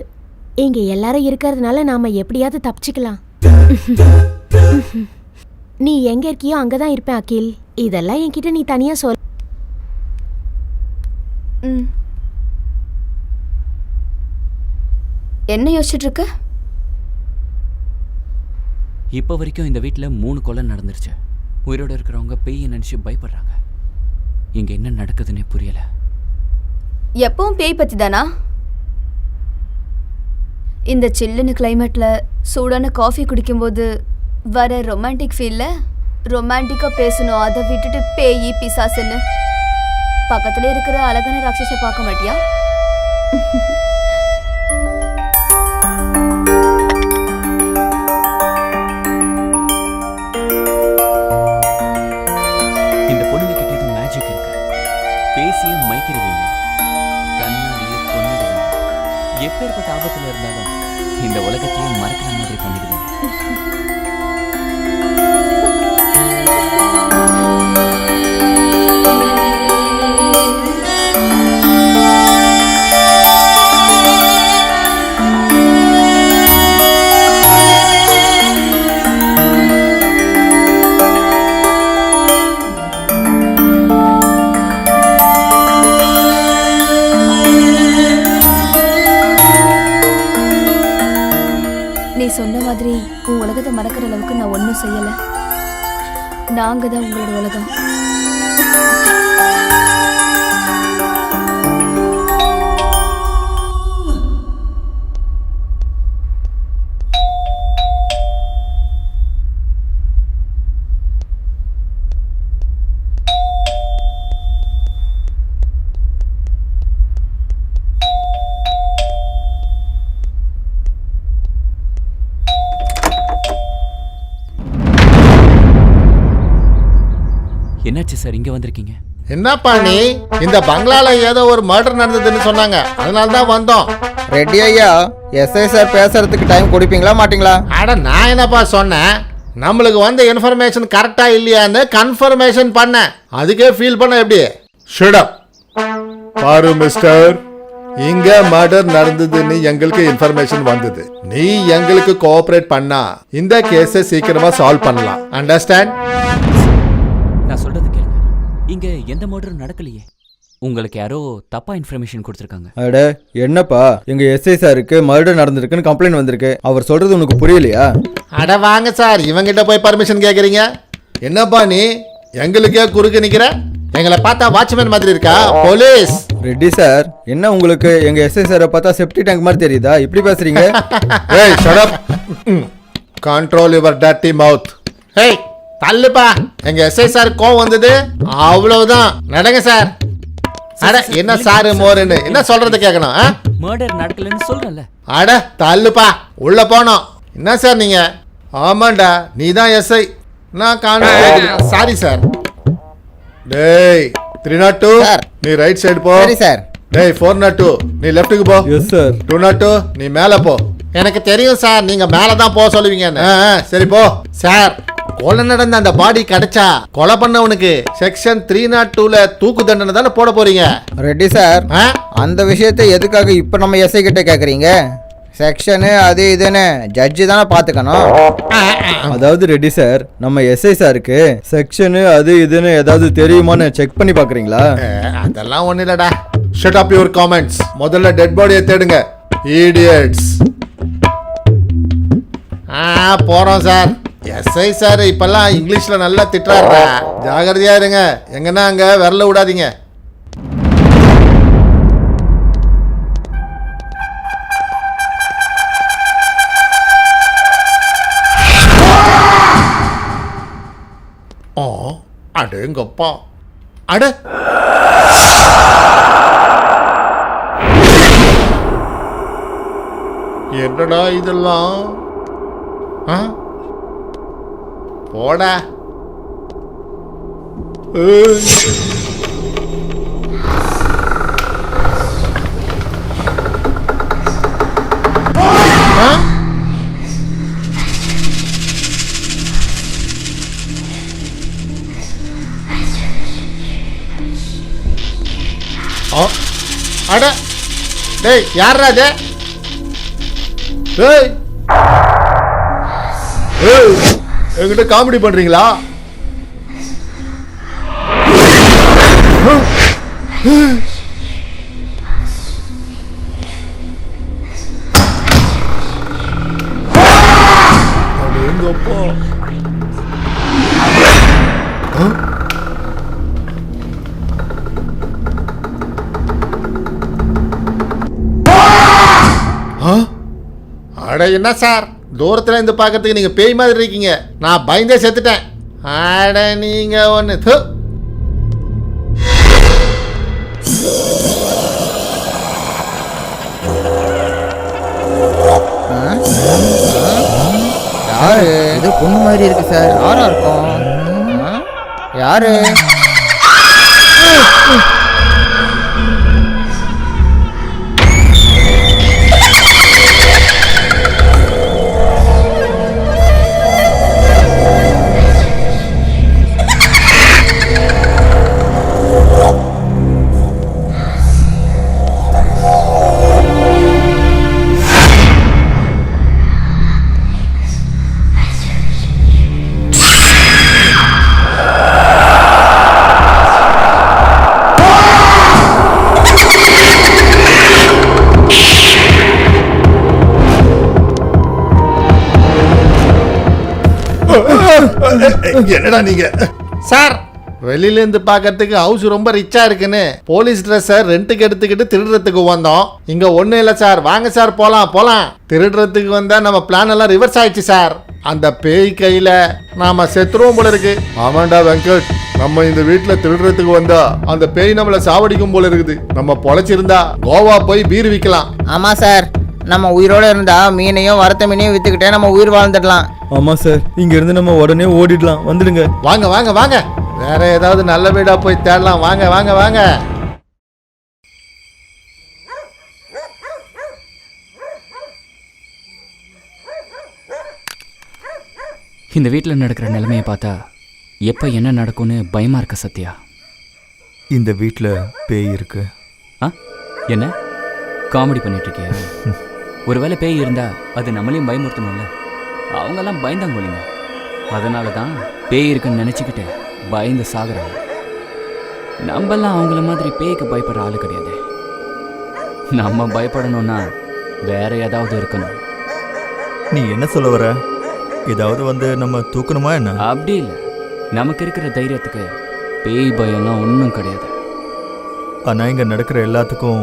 இங்க எல்லாரும் இருக்கிறதுனால நாம எப்படியாவது தப்பிச்சுக்கலாம். நீ எங்க இருக்கியோ அங்கதான் இருப்பேன் அகில். இதெல்லாம் என்கிட்ட நீ தனியா சொல். என்ன யோசிச்சுட்டு இருக்க? இப்போ வரைக்கும் இந்த வீட்டில் 3 கொலை நடந்துருச்சு. உயிரோட இருக்கிறவங்க பேயை நினைச்சு பயப்படுறாங்க. இங்க என்ன நடக்குதுன்னே புரியல. எப்பவும் பேய் பத்தி தானா? இந்த சில்லுன்னு கிளைமேட்ல சூடான காஃபி குடிக்கும்போது வர ரொமான்டிக் ஃபீல்ல ரொமான்டிக்கா பேசணும். அதை விட்டுட்டு பேய் பிசாசுன்னு பக்கத்துல இருக்கிற அழகான ராட்சஸை பார்க்க மாட்டியா? இந்த பொண்ணுங்க கிட்ட எதுவும் மேஜிக் இருக்கு. பேசியே மயக்கிடுவீங்க, கண்ணாடியே கொன்னுடுவீங்க. எப்பேற்பட்ட ஆபத்துல இருந்தாலும் இந்த உலகத்தையே மறக்கிற மாதிரி பண்ணிடுவீங்க. நீ சொன்ன மாதிரி உன் உலகத்தை மறக்கிற அளவுக்கு நான் ஒன்றும் செய்யல. நாங்க தான் உங்களோட உலகம். என்னாச்சு சார், இங்க வந்திருக்கீங்க? என்னப்பா நீ? இந்த பங்களால ஏதோ ஒரு மர்டர் நடந்ததுன்னு சொன்னாங்க, அதனால தான் வந்தோம். ரெட்டி ஐயா, எஸ்ஐ சார் பேசுறதுக்கு டைம் கொடுப்பீங்களா மாட்டீங்களா? அட நான் என்னப்பா சொன்னேன், நம்மளுக்கு வந்த இன்ஃபர்மேஷன் கரெக்டா இல்லையான்னு கன்ஃபர்மேஷன் பண்ணேன். அதுக்கே ஃபீல் பண்ண எப்படி? Shut up. பாரு மிஸ்டர், இங்க மர்டர் நடந்ததுன்னு எங்களுக்கு இன்ஃபர்மேஷன் வந்தது. நீ எங்களுக்கு கோஆபரேட் பண்ணா இந்த கேஸை சீக்கிரமா சால்வ் பண்ணலாம். அண்டர்ஸ்டாண்ட்? நான் சொல்றது கேளுங்க. இங்க எந்த மர்டரும் நடக்கலையே. உங்களுக்கு யாரோ தப்பா இன்ஃபர்மேஷன் கொடுத்துருக்காங்க. அட என்னப்பா, எங்க எஸ்ஐ சாருக்கு மர்டர் நடந்திருக்குன்னு கம்ப்ளைண்ட் வந்திருக்கு. அவர் சொல்றது உனக்கு புரியலையா? அட வாங்க சார், இவங்கிட்ட போய் பர்மிஷன் கேக்குறீங்க. என்னப்பா நீ எங்களுக்கே குறுக்க நிக்கிற? எங்களை பார்த்தா வாட்ச்மேன் மாதிரி இருக்கா? போலீஸ் ரெட்டி சார், என்ன உங்களுக்கு எங்க எஸ்ஐ சாரை பார்த்தா செப்டி டேங்க் மாதிரி தெரியுதா? இப்படி பேசுறீங்க? ஏய் shut up. Control your dirty mouth. ஏய் தள்ளுப்பா. எங்க எஸ்ஐ சார் கோவம் வந்தது, அவ்வளவுதான். நடங்க சார். அட என்ன சாரு மோருன்னு என்ன சொல்றது கேட்கணும்? மர்டர் நடக்கலன்னு சொல்றேன்ல. அட தள்ளுப்பா, உள்ள போனோம். என்ன சார் நீங்க? ஆமாண்டா, நீ தான் எஸ்ஐ. நான் காணோம். Sorry sir. டேய் 302 சார். நீ ரைட் சைடு போ. சரி சார். டேய் 402 நீ லெஃப்ட்டுக்கு போ. Yes sir. 202 நீ மேல போ. எனக்கு தெரியும் சார், நீங்க மேல தான் போக சொல்லுவீங்கன்னு. சரி போ. சார், கொலை நடந்த அந்த பாடி கிடைச்சா கொலை பண்ணவனுக்கு செக்ஷன் 302ல தூக்கு தண்டனை தானே போட போறீங்க? ரெட்டி சார், ஆ? அந்த விஷயத்தை எதுக்காக இப்ப நம்ம எஸ்ஐ கிட்ட கேக்குறீங்க? செக்ஷனு அது இதுன்னு ஜட்ஜி தானே பாத்துக்கணும். அதாவது ரெட்டி சார், நம்ம எஸ்ஐ சாருக்கு செக்ஷனு அது இதுன்னு ஏதாவது தெரியுமான்னு செக் பண்ணி பாக்குறீங்களா? அதெல்லாம் ஒண்ணு இல்லடா. Shut up your comments. முதல்ல டெட் பாடியை தேடுங்க. idiots. போறோம் சார். எஸ்ஐ சார் இப்பெல்லாம் இங்கிலீஷ்ல நல்லா திட்டுறாருடா. ஜாகிரதையா இருங்க. எங்கன்னா அங்க விரல விடாதீங்க. அடேங்கப்பா. அட என்னடா இதெல்லாம்? போடா. அட டேய் யாரா அது? டேய் என்கிட்ட காமெடி பண்றீங்களா? அடேங்கப்பா. அட என்ன சார், தூரத்துல இருந்து பார்க்கறதுக்கு நீங்க பேய் மாதிரி இருக்கீங்க. நான் பயந்தே செத்துட்டேன். அட நீங்க ஒன்று யாரு இது? பொண்ணு மாதிரி இருக்கு சார். யாரா இருக்கும்? யாரு? என்னடா நீங்க? சார், வெளியில இருந்து பார்க்கறதுக்கு ஹவுஸ் ரொம்ப ரிச்சா இருக்குன்னு போலீஸ் ட்ரெஸ்ஸை ரெண்டுக்கு எடுத்துக்கிட்டு திருடுறதுக்கு வந்தோம். இங்க ஒண்ணு இல்ல சார். வாங்க சார் போலாம் போலாம். திருடுறதுக்கு வந்தா நம்ம பிளான் எல்லாம் ரிவர்ஸ் ஆயிடுச்சு சார். அந்த பேய் கையில நாம செத்துருவோம் போல இருக்கு. ஆமாண்டா வெங்கட், நம்ம இந்த வீட்டுல திருடுறதுக்கு வந்தா அந்த பேய் நம்மள சாவடிக்கும் போல இருக்குது. நம்ம பொழைச்சிருந்தா கோவா போய் பீர் விற்கலாம். ஆமா சார், நம்ம உயிரோட இருந்தா மீனையும் வறுத்த மீனையும் வித்துக்கிட்டே நம்ம உயிர் வாழ்ந்துடலாம். ஆமா சார், இங்க இருந்து நம்ம உடனே ஓடிடலாம். வந்துடுங்க. வாங்க வாங்க வாங்க. வேற ஏதாவது நல்ல வீடா போய் தேடலாம். வாங்க வாங்க வாங்க. இந்த வீட்டில் நடக்கிற நிலைமையை பார்த்தா எப்போ என்ன நடக்கும்னு பயமா இருக்க சத்யா. இந்த வீட்டில் பேய் இருக்கு. என்ன காமெடி பண்ணிட்டு இருக்கியா? ஒருவேளை பேய் இருந்தா அது நம்மளையும் பயமுறுத்தணும்ல. அவங்கெல்லாம் பயந்தாங்கோலிங்க. அதனால தான் பேய் இருக்குன்னு நினச்சிக்கிட்டு பயந்து சாகுறாங்க. நம்மெல்லாம் அவங்கள மாதிரி பேய்க்கு பயப்படுற ஆளு கிடையாது. நம்ம பயப்படணும்னா வேற ஏதாவது இருக்கணும். நீ என்ன சொல்ல வர? ஏதாவது வந்து நம்ம தூக்கணுமா என்ன? அப்படி இல்லை, நமக்கு இருக்கிற தைரியத்துக்கு பேய் பயம்லாம் ஒன்றும் கிடையாது. ஆனால் இங்கே நடக்கிற எல்லாத்துக்கும்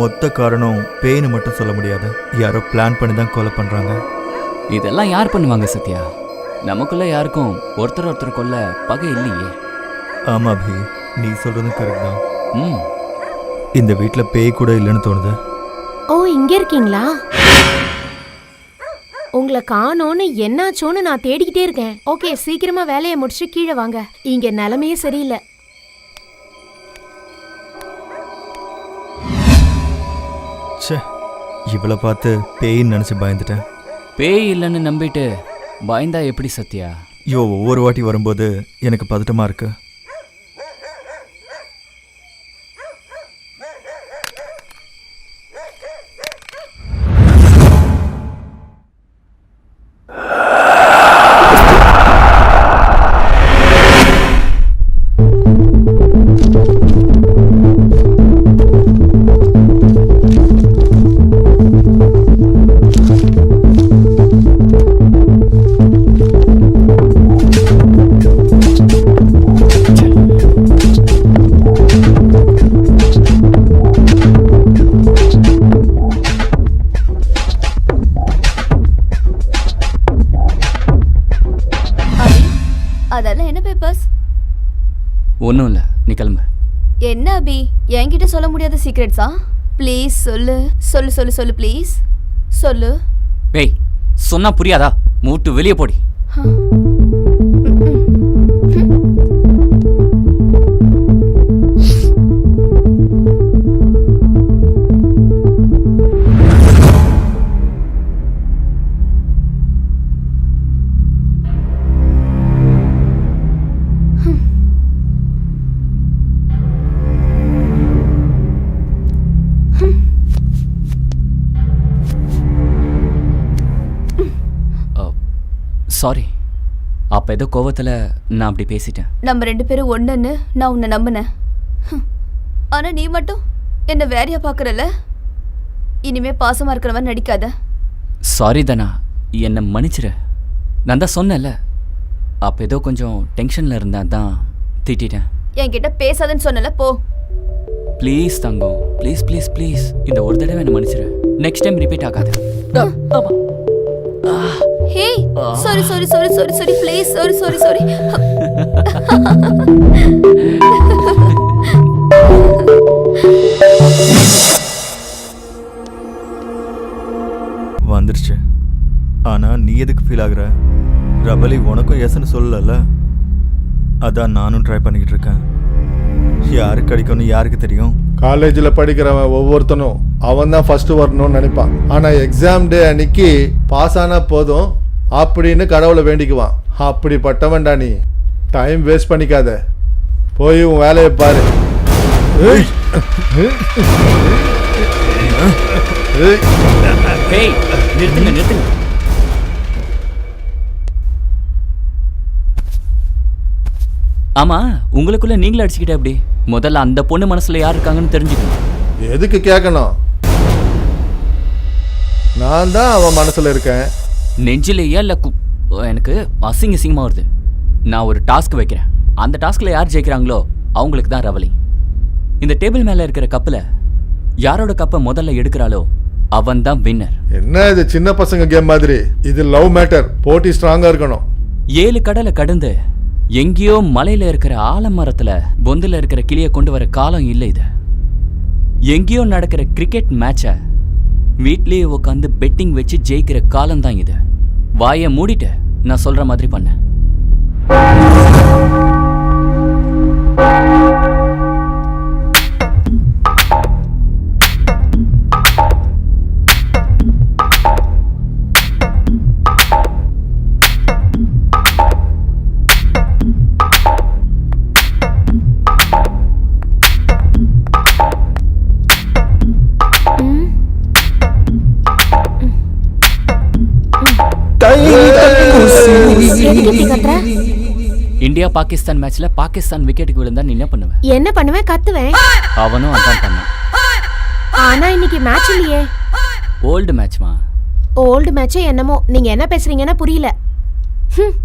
மொத்த காரணம் பேய்னு மட்டும் சொல்ல முடியாது. யாரோ பிளான் பண்ணி தான் கொலை பண்ணுறாங்க. இதெல்லாம் யார் பண்ணுவாங்க சத்யா? நமக்குள்ள யாருக்கும் ஒருத்தர் கொல்ல பகை இல்லையே. ஆமாம் அபி, நீ சொல்கிறதும் கரெக்ட் தான். ம், இந்த வீட்டில் பேய் கூட இல்லைன்னு தோணுது. ஓ, இங்க இருக்கீங்களா? உங்களை காணோன்னு என்னாச்சோன்னு நான் தேடிக்கிட்டே இருக்கேன். ஓகே, சீக்கிரமா வேலையை முடிச்சு கீழே வாங்க. இங்க நிலைமையே சரியில்லை. ச்சே, இவளை பார்த்து பேயின்னு நினச்சி பயந்துட்டேன். பேய் இல்லைன்னு நம்பிட்டு பயந்தா எப்படி சத்யா? ஐயோ, ஒவ்வொரு வாட்டி வரும்போது எனக்கு பதட்டமாக இருக்கு. அதெல்லாம் என்ன பேப்பர்ஸ்? ஒன்றும் இல்லை, நீ கிளம்பு. என்ன அபி, என்கிட்ட சொல்ல முடியாத சீக்ரெட்ஸா? ப்ளீஸ் சொல்லு சொல்லு சொல்லு சொல்லு ப்ளீஸ் சொல்லு. பேய் சொன்னா புரியாதா? மூட்டு வெளியே போடி. சாரி, அப்போ ஏதோ கோவத்தில் நான் அப்படி பேசிட்டேன். நம்ம 2 பேரும் ஒன்றுன்னு நான் உன்னை நம்பினேன். ஆனால் நீ மட்டும் என்னை வேறையா பார்க்குறல்ல. இனிமே பாசமாக இருக்கிறவன் நடிக்காத. சாரி தனா, என்னை மன்னிச்சிரு. நான் தான் சொன்னேன்ல, அப்போ ஏதோ கொஞ்சம் டென்ஷனில் இருந்தேன், தான் திட்டிட்டேன். என்கிட்ட பேசாதன்னு சொன்னல, போ. Please Thangam, please please please, இந்த ஒரு தடவை என்னை மன்னிச்சிரு. நெக்ஸ்ட் டைம் ரிப்பீட் ஆகாது. ஆமாம். Hey, sorry sorry sorry sorry sorry please, sorry sorry sorry. வந்துருச்சு. ஆனால் நீ எதுக்கு ஃபீல் ஆகுற? ரபலி உனக்கும் எஸ்ன்னு சொல்லல. அதான் நானும் ட்ரை பண்ணிக்கிட்டு இருக்கேன். யாருக்கு கிடைக்கும்னு யாருக்கு தெரியும்? காலேஜில் படிக்கிறவன் ஒவ்வொருத்தனும் அவன் தான் ஃபர்ஸ்ட் வரணும்னு நினைப்பான். ஆனால் எக்ஸாம் டே அன்னைக்கு பாஸ் ஆனா போதும் அப்படின்னு கடவுளை வேண்டிக்குவான். அப்படிப்பட்டவன்டா நீ. டைம் வேஸ்ட் பண்ணிக்காத, போய் உன் வேலையை பாரு. நிறுத்துங்க நிறுத்துங்க. ஆமா, உங்களுக்குள்ள நீங்களே அடிச்சுக்கிட்டே எப்படி? முதல்ல அந்த பொண்ணு மனசுல யார் இருக்காங்கன்னு தெரிஞ்சுக்கணும். எதுக்கு கேட்கணும்? நான் தான் அவன் மனசுல இருக்கேன். நெஞ்சிலேயே இல்லை, எனக்கு அசிங்கமா வருது. நான் ஒரு டாஸ்க் வைக்கிறேன். அந்த டாஸ்க்ல யார் ஜெயிக்கிறாங்களோ அவங்களுக்கு தான் ரவலி. இந்த டேபிள் மேல இருக்கிற கப்பில் யாரோட கப்பை முதல்ல எடுக்கிறாளோ அவன் தான் வின்னர். என்ன இது சின்ன பசங்க கேம் மாதிரி? இது லவ் மேட்டர். போட்டி ஸ்ட்ராங்கா இருக்கணும். 7 கடலை கடந்து எங்கேயோ மலையில இருக்கிற ஆலமரத்துல பொந்துல இருக்கிற கிளியை கொண்டு வர காலம் இல்லை இது. எங்கேயோ நடக்கிற கிரிக்கெட் மேட்சை வீட்லயே உட்காந்து பெட்டிங் வச்சு ஜெயிக்கிற காலம் தான் இது. வாயை மூடிட்டு நான் சொல்ற மாதிரி பண்ண. இந்தியா பாகிஸ்தான் மேட்ச்ல பாகிஸ்தான் விக்கெட்டுக்கு விழுந்தா நீ என்ன பண்ணுவ? என்ன பண்ணுவேன்? கத்துவேன். அவனும் அதான் பண்ணான். ஆனா இன்னைக்கு மேட்ச் இல்லையே. ஓல்டு மேட்ச்மா. ஓல்டு மேட்ச் என்னமோ, நீங்க என்ன பேசுறீங்கன்னா புரியல. ஹம்.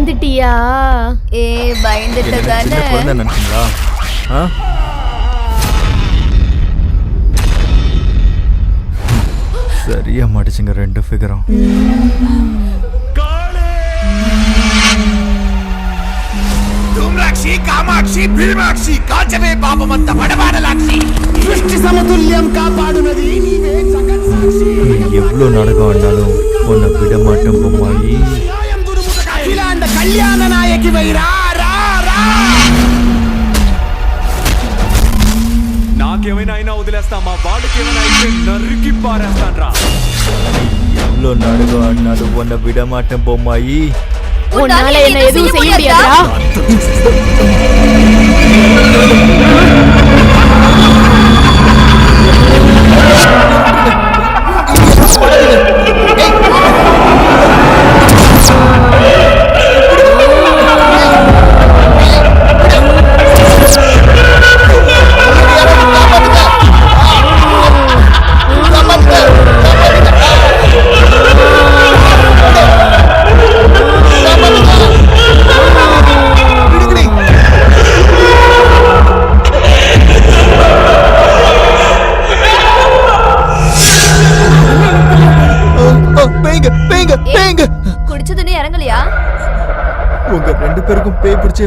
பயந்துட்டியா? பயந்துட்ட என்ன சின்ன தானே. குழந்தை நினைச்சீங்களா? ஆ? சரியா மாட்டுச்சுங்க ரெண்டு ஃபிகரும். ధూమ్రాక్షి కామాక్షి భీమాక్షి కాచవే పాపమంత పడవాడలాక్షి సృష్టి సమతుల్యం కాపాడునది నీవే జగత్ సాక్షి எவ்வளோ நாடகம் ஆடினாலும் உன்னை விட மாட்டேன் பொம்மாயி. అఖిలాండ కళ్యాణ నాయకి వైరా రా రా నాకేమైనా అయినా వదిలేస్తా మా వాళ్ళకి ఏమైనా అయితే నరికి పారేస్తాన్రా. எவ்வளோ நாடகம் ஆடினாலும் உன்னை விட மாட்டேன் பொம்மாயி. உன்னால என்ன எதுவும் செய்ய முடியாதா? குடிச்சதுன்னு இறங்கலையா? உங்க ரெண்டு பேருக்கும் பேய் பிடிச்சு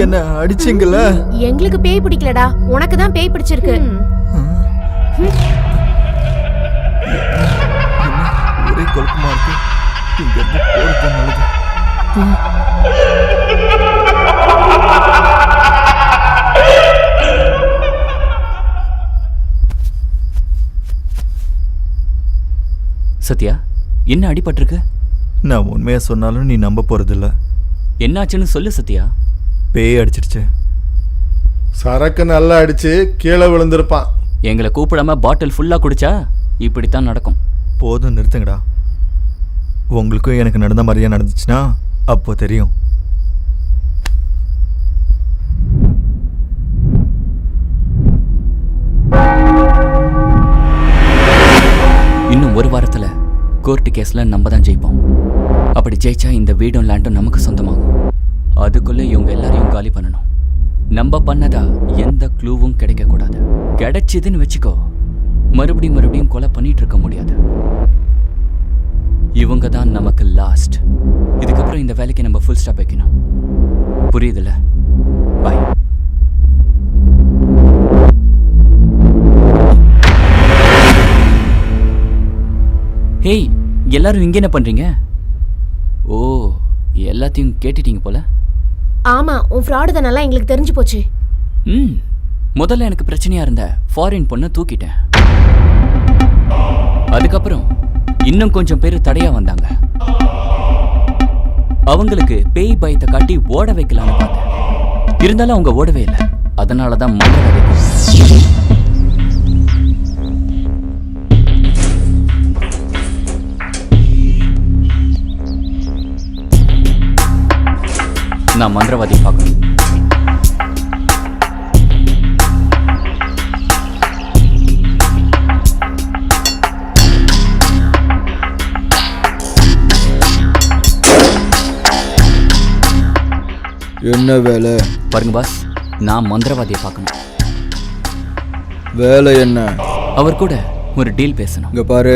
என்ன அடிச்சிங்கல்ல? எங்களுக்கு பேய் பிடிக்கலடா, உனக்கு தான் பேய் பிடிச்சிருக்கு. ஒரே குழப்பமா இருக்கு. இங்க இருந்து போறது நல்லது. சத்யா, என்ன அடிபட்டிருக்கு? நான் உண்மையா சொன்னாலும் நீ நம்ப போறதில்ல. என்னாச்சுன்னு சொல்லு சத்யா. பேய் அடிச்சிருச்சு. சரக்கு நல்லா அடிச்சு கீழே விழுந்திருப்பான். எங்களை கூப்பிடாம பாட்டில் ஃபுல்லா குடிச்சா இப்படித்தான் நடக்கும். போதும் நிறுத்துங்கடா. உங்களுக்கும் எனக்கு நடந்த மாதிரியா நடந்துச்சுன்னா அப்போ தெரியும். இன்னும் ஒரு வாரத்துல கோர்ட்டு கேஸ்ல நம்ம தான் ஜெயிப்போம். அப்படி ஜெயிச்சா இந்த வீடும் லேண்டும் நமக்கு சொந்தமாகும். அதுக்குள்ள இவங்க எல்லாரையும் காலி பண்ணணும். நம்ம பண்ணதா எந்த க்ளூவும் கிடைக்க கூடாது. கிடைச்சதுன்னு வச்சுக்கோ, மறுபடியும் கொலை பண்ணிட்டு இருக்க முடியாது. இவங்க தான் நமக்கு லாஸ்ட். இதுக்கப்புறம் இந்த வேலைக்கு நம்ம ஃபுல் ஸ்டாப் வைக்கணும். புரியுதுல்ல? பாய். ஹேய், எல்லாரும் இங்க என்ன பண்றீங்க? ஓ, எல்லாத்தையும் கேட்டுட்டீங்க போல. ஆமா, உன் ஃப்ராடு தானெல்லாம் எங்களுக்கு தெரிஞ்சு போச்சு. முதல்ல எனக்கு பிரச்சனையா இருந்த ஃபாரின் பொண்ணை தூக்கிட்டேன். அதுக்கப்புறம் இன்னும் கொஞ்சம் பேர் தடையா வந்தாங்க. அவங்களுக்கு பேய் பயத்தை காட்டி ஓட வைக்கலான்னு பார்த்தேன். இருந்தாலும் அவங்க ஓடவே இல்லை. அதனாலதான் மந்திரவாதி. நான் மந்திரவாதி பார்க்கணும். என்ன வேலை? பாருங்க பாஸ், நான் மந்திரவாதியை பார்க்கணும். வேலை என்ன? அவர் கூட ஒரு டீல் பேசணும். இங்கே பாரு,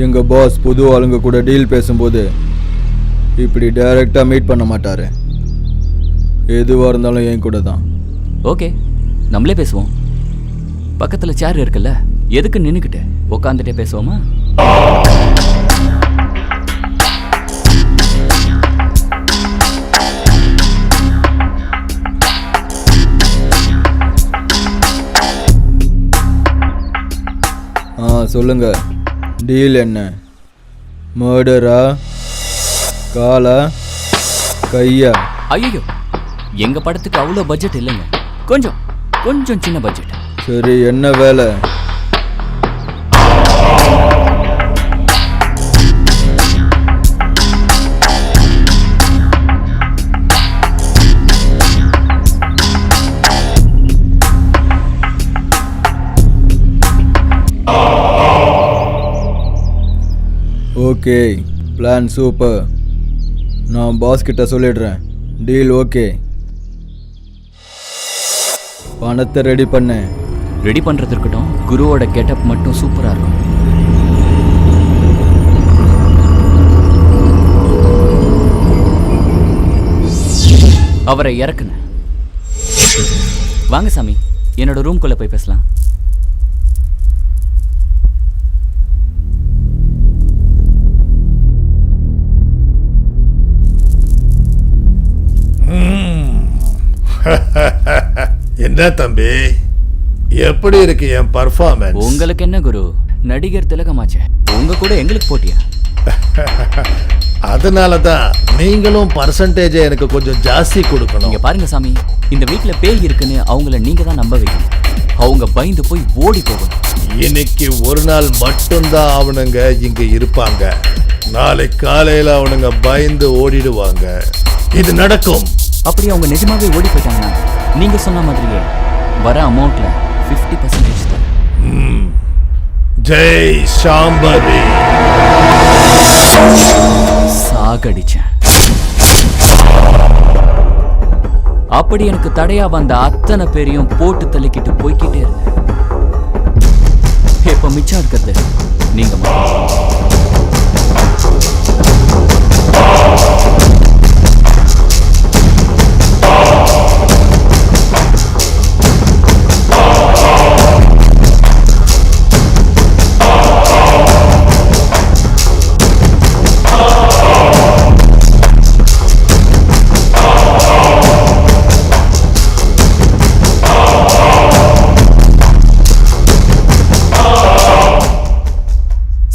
எங்கள் பாஸ் புது ஆளுங்க கூட டீல் பேசும்போது இப்படி டைரெக்டாக மீட் பண்ண மாட்டார். எதுவாக இருந்தாலும் என் கூட தான். ஓகே, நம்மளே பேசுவோம். பக்கத்தில் சேர் இருக்குல்ல, எதுக்கு நின்றுக்கிட்டு உட்காந்துட்டே பேசுவோமா? சொல்லுங்க, டீல் என்ன? மர்டரா, காலா, கையா? ஐயோ, எங்க படத்துக்கு அவ்வளோ பட்ஜெட் இல்லைங்க. கொஞ்சம் சின்ன பட்ஜெட். சரி, என்ன வேலை? Okay, plan super. நான் பாஸ் கிட்ட சொல்லிடுறேன். Deal okay. பணத்தை ரெடி பண்ணேன். ரெடி பண்றது இருக்கட்டும், குருவோட கெட்டப் மட்டும் சூப்பரா இருக்கும். அவரை இறக்குங்க. வாங்க சாமி, என்னோட ரூம்குள்ள போய் பேசலாம். என்ன தம்பி, எப்படி இருக்கு என் பர்ஃபார்மன்ஸ்? உங்களுக்கு என்ன குரு, நடிகர் திலகமாச்சே, உங்க கூட எங்களுக்கு போட்டியா? அதனாலதான் நீங்களும் பர்சன்டேஜை எனக்கு கொஞ்சம் ஜாஸ்தி கொடுக்கணும். நீங்க பாருங்க சாமி, இந்த வீட்டுல பேய் இருக்குன்னு அவங்கள நீங்க தான் நம்ப வைக்கணும். அவங்க பயந்து போய் ஓடி போகணும். இன்னைக்கு ஒரு நாள் மட்டும்தான் அவனுங்க இங்க இருப்பாங்க. நாளை காலையில அவனுங்க பயந்து ஓடிடுவாங்க. இது நடக்கும். அப்படி அவங்க நிஜமாவே ஓடி போயிட்டாங்கன்னா நீங்க சொன்ன மாதிரியே வர அமௌண்ட்ல 50% தான். ஜெய் சாம்பவி. சாகடிச்சேன். அப்படி எனக்கு தடையா வந்த அத்தனை பேரையும் போட்டு தள்ளிக்கிட்டு போய்கிட்டே இருந்தேன். இப்ப மிச்சம் இருக்கிறது நீங்க மட்டும்.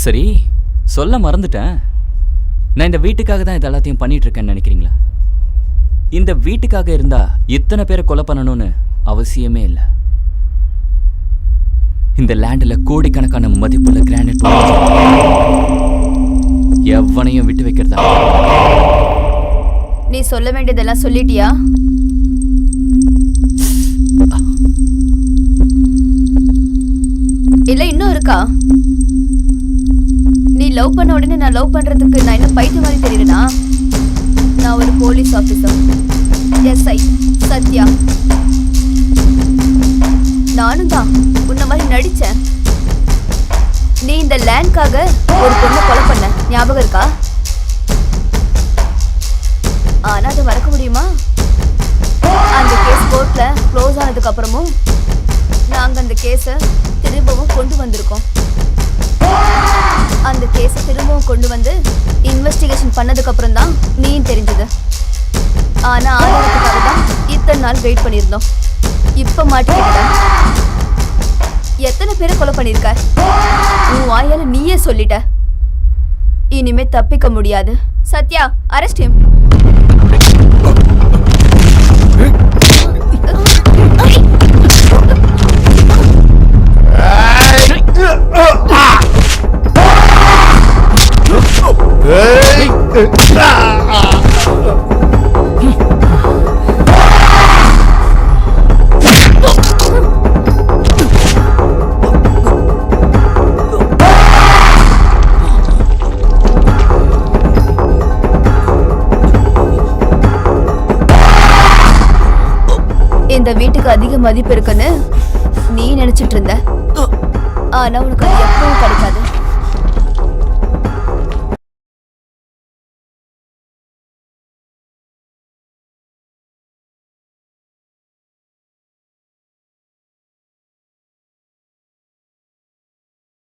சரி, சொல்ல மறந்துட்டேன். நான் இந்த வீட்டுக்காக தான் இது எல்லாத்தையும் பண்ணிட்டு இருக்கேன்னு நினைக்கிறீங்களா? இந்த வீட்டுக்காக இருந்தா இத்தனை பேரை கொலை பண்ணணும்னு அவசியமே இல்லை. இந்த லேண்டில் கோடிக்கணக்கான மதிப்புள்ள கிரானைட் எவனையும் விட்டு வைக்கிறதா? நீ சொல்ல வேண்டியதெல்லாம் சொல்லிட்டியா? இல்ல இன்னும் இருக்கா? நீ லவ் பண்ண உடனே நான் லவ் பண்றதுக்கு நான் என்ன பைத்திய மாதிரி தெரியுறேனா? நான் ஒரு போலீஸ் ஆபீசர், எஸ்ஐ சத்யா. நானும் தான் உன்ன மாதிரி நடிச்சேன். நீ இந்த லேண்ட்காக ஒரு பொண்ணை கொலை பண்ண ஞாபகம் இருக்கா? ஆனா அதை மறக்க முடியுமா? அந்த கேஸ் கோர்ட்ல க்ளோஸ் ஆனதுக்கு அப்புறமும் நாங்க அந்த கேஸை திரும்பவும் கொண்டு வந்திருக்கோம். அந்த கேஸை திரும்பவும் கொண்டு வந்து இன்வெஸ்டிகேஷன் பண்ணதுக்கு அப்புறம் தான் நீயும் தெரிஞ்சது. ஆனா ஆதாரத்துக்காக தான் இத்தனை நாள் வெயிட் பண்ணியிருந்தோம். இப்ப மாட்டிக்கிட்ட. எத்தனை பேரை கொலை பண்ணிருக்க? உன் வாயால நீயே சொல்லிட்ட. இனிமே தப்பிக்க முடியாது. Sathya, arrest him. இந்த வீட்டுக்கு அதிக மதிப்பு இருக்குன்னு நீ நினைச்சிட்டு இருந்த. ஆனா உனக்கு அது எப்பவும் கிடைக்காது.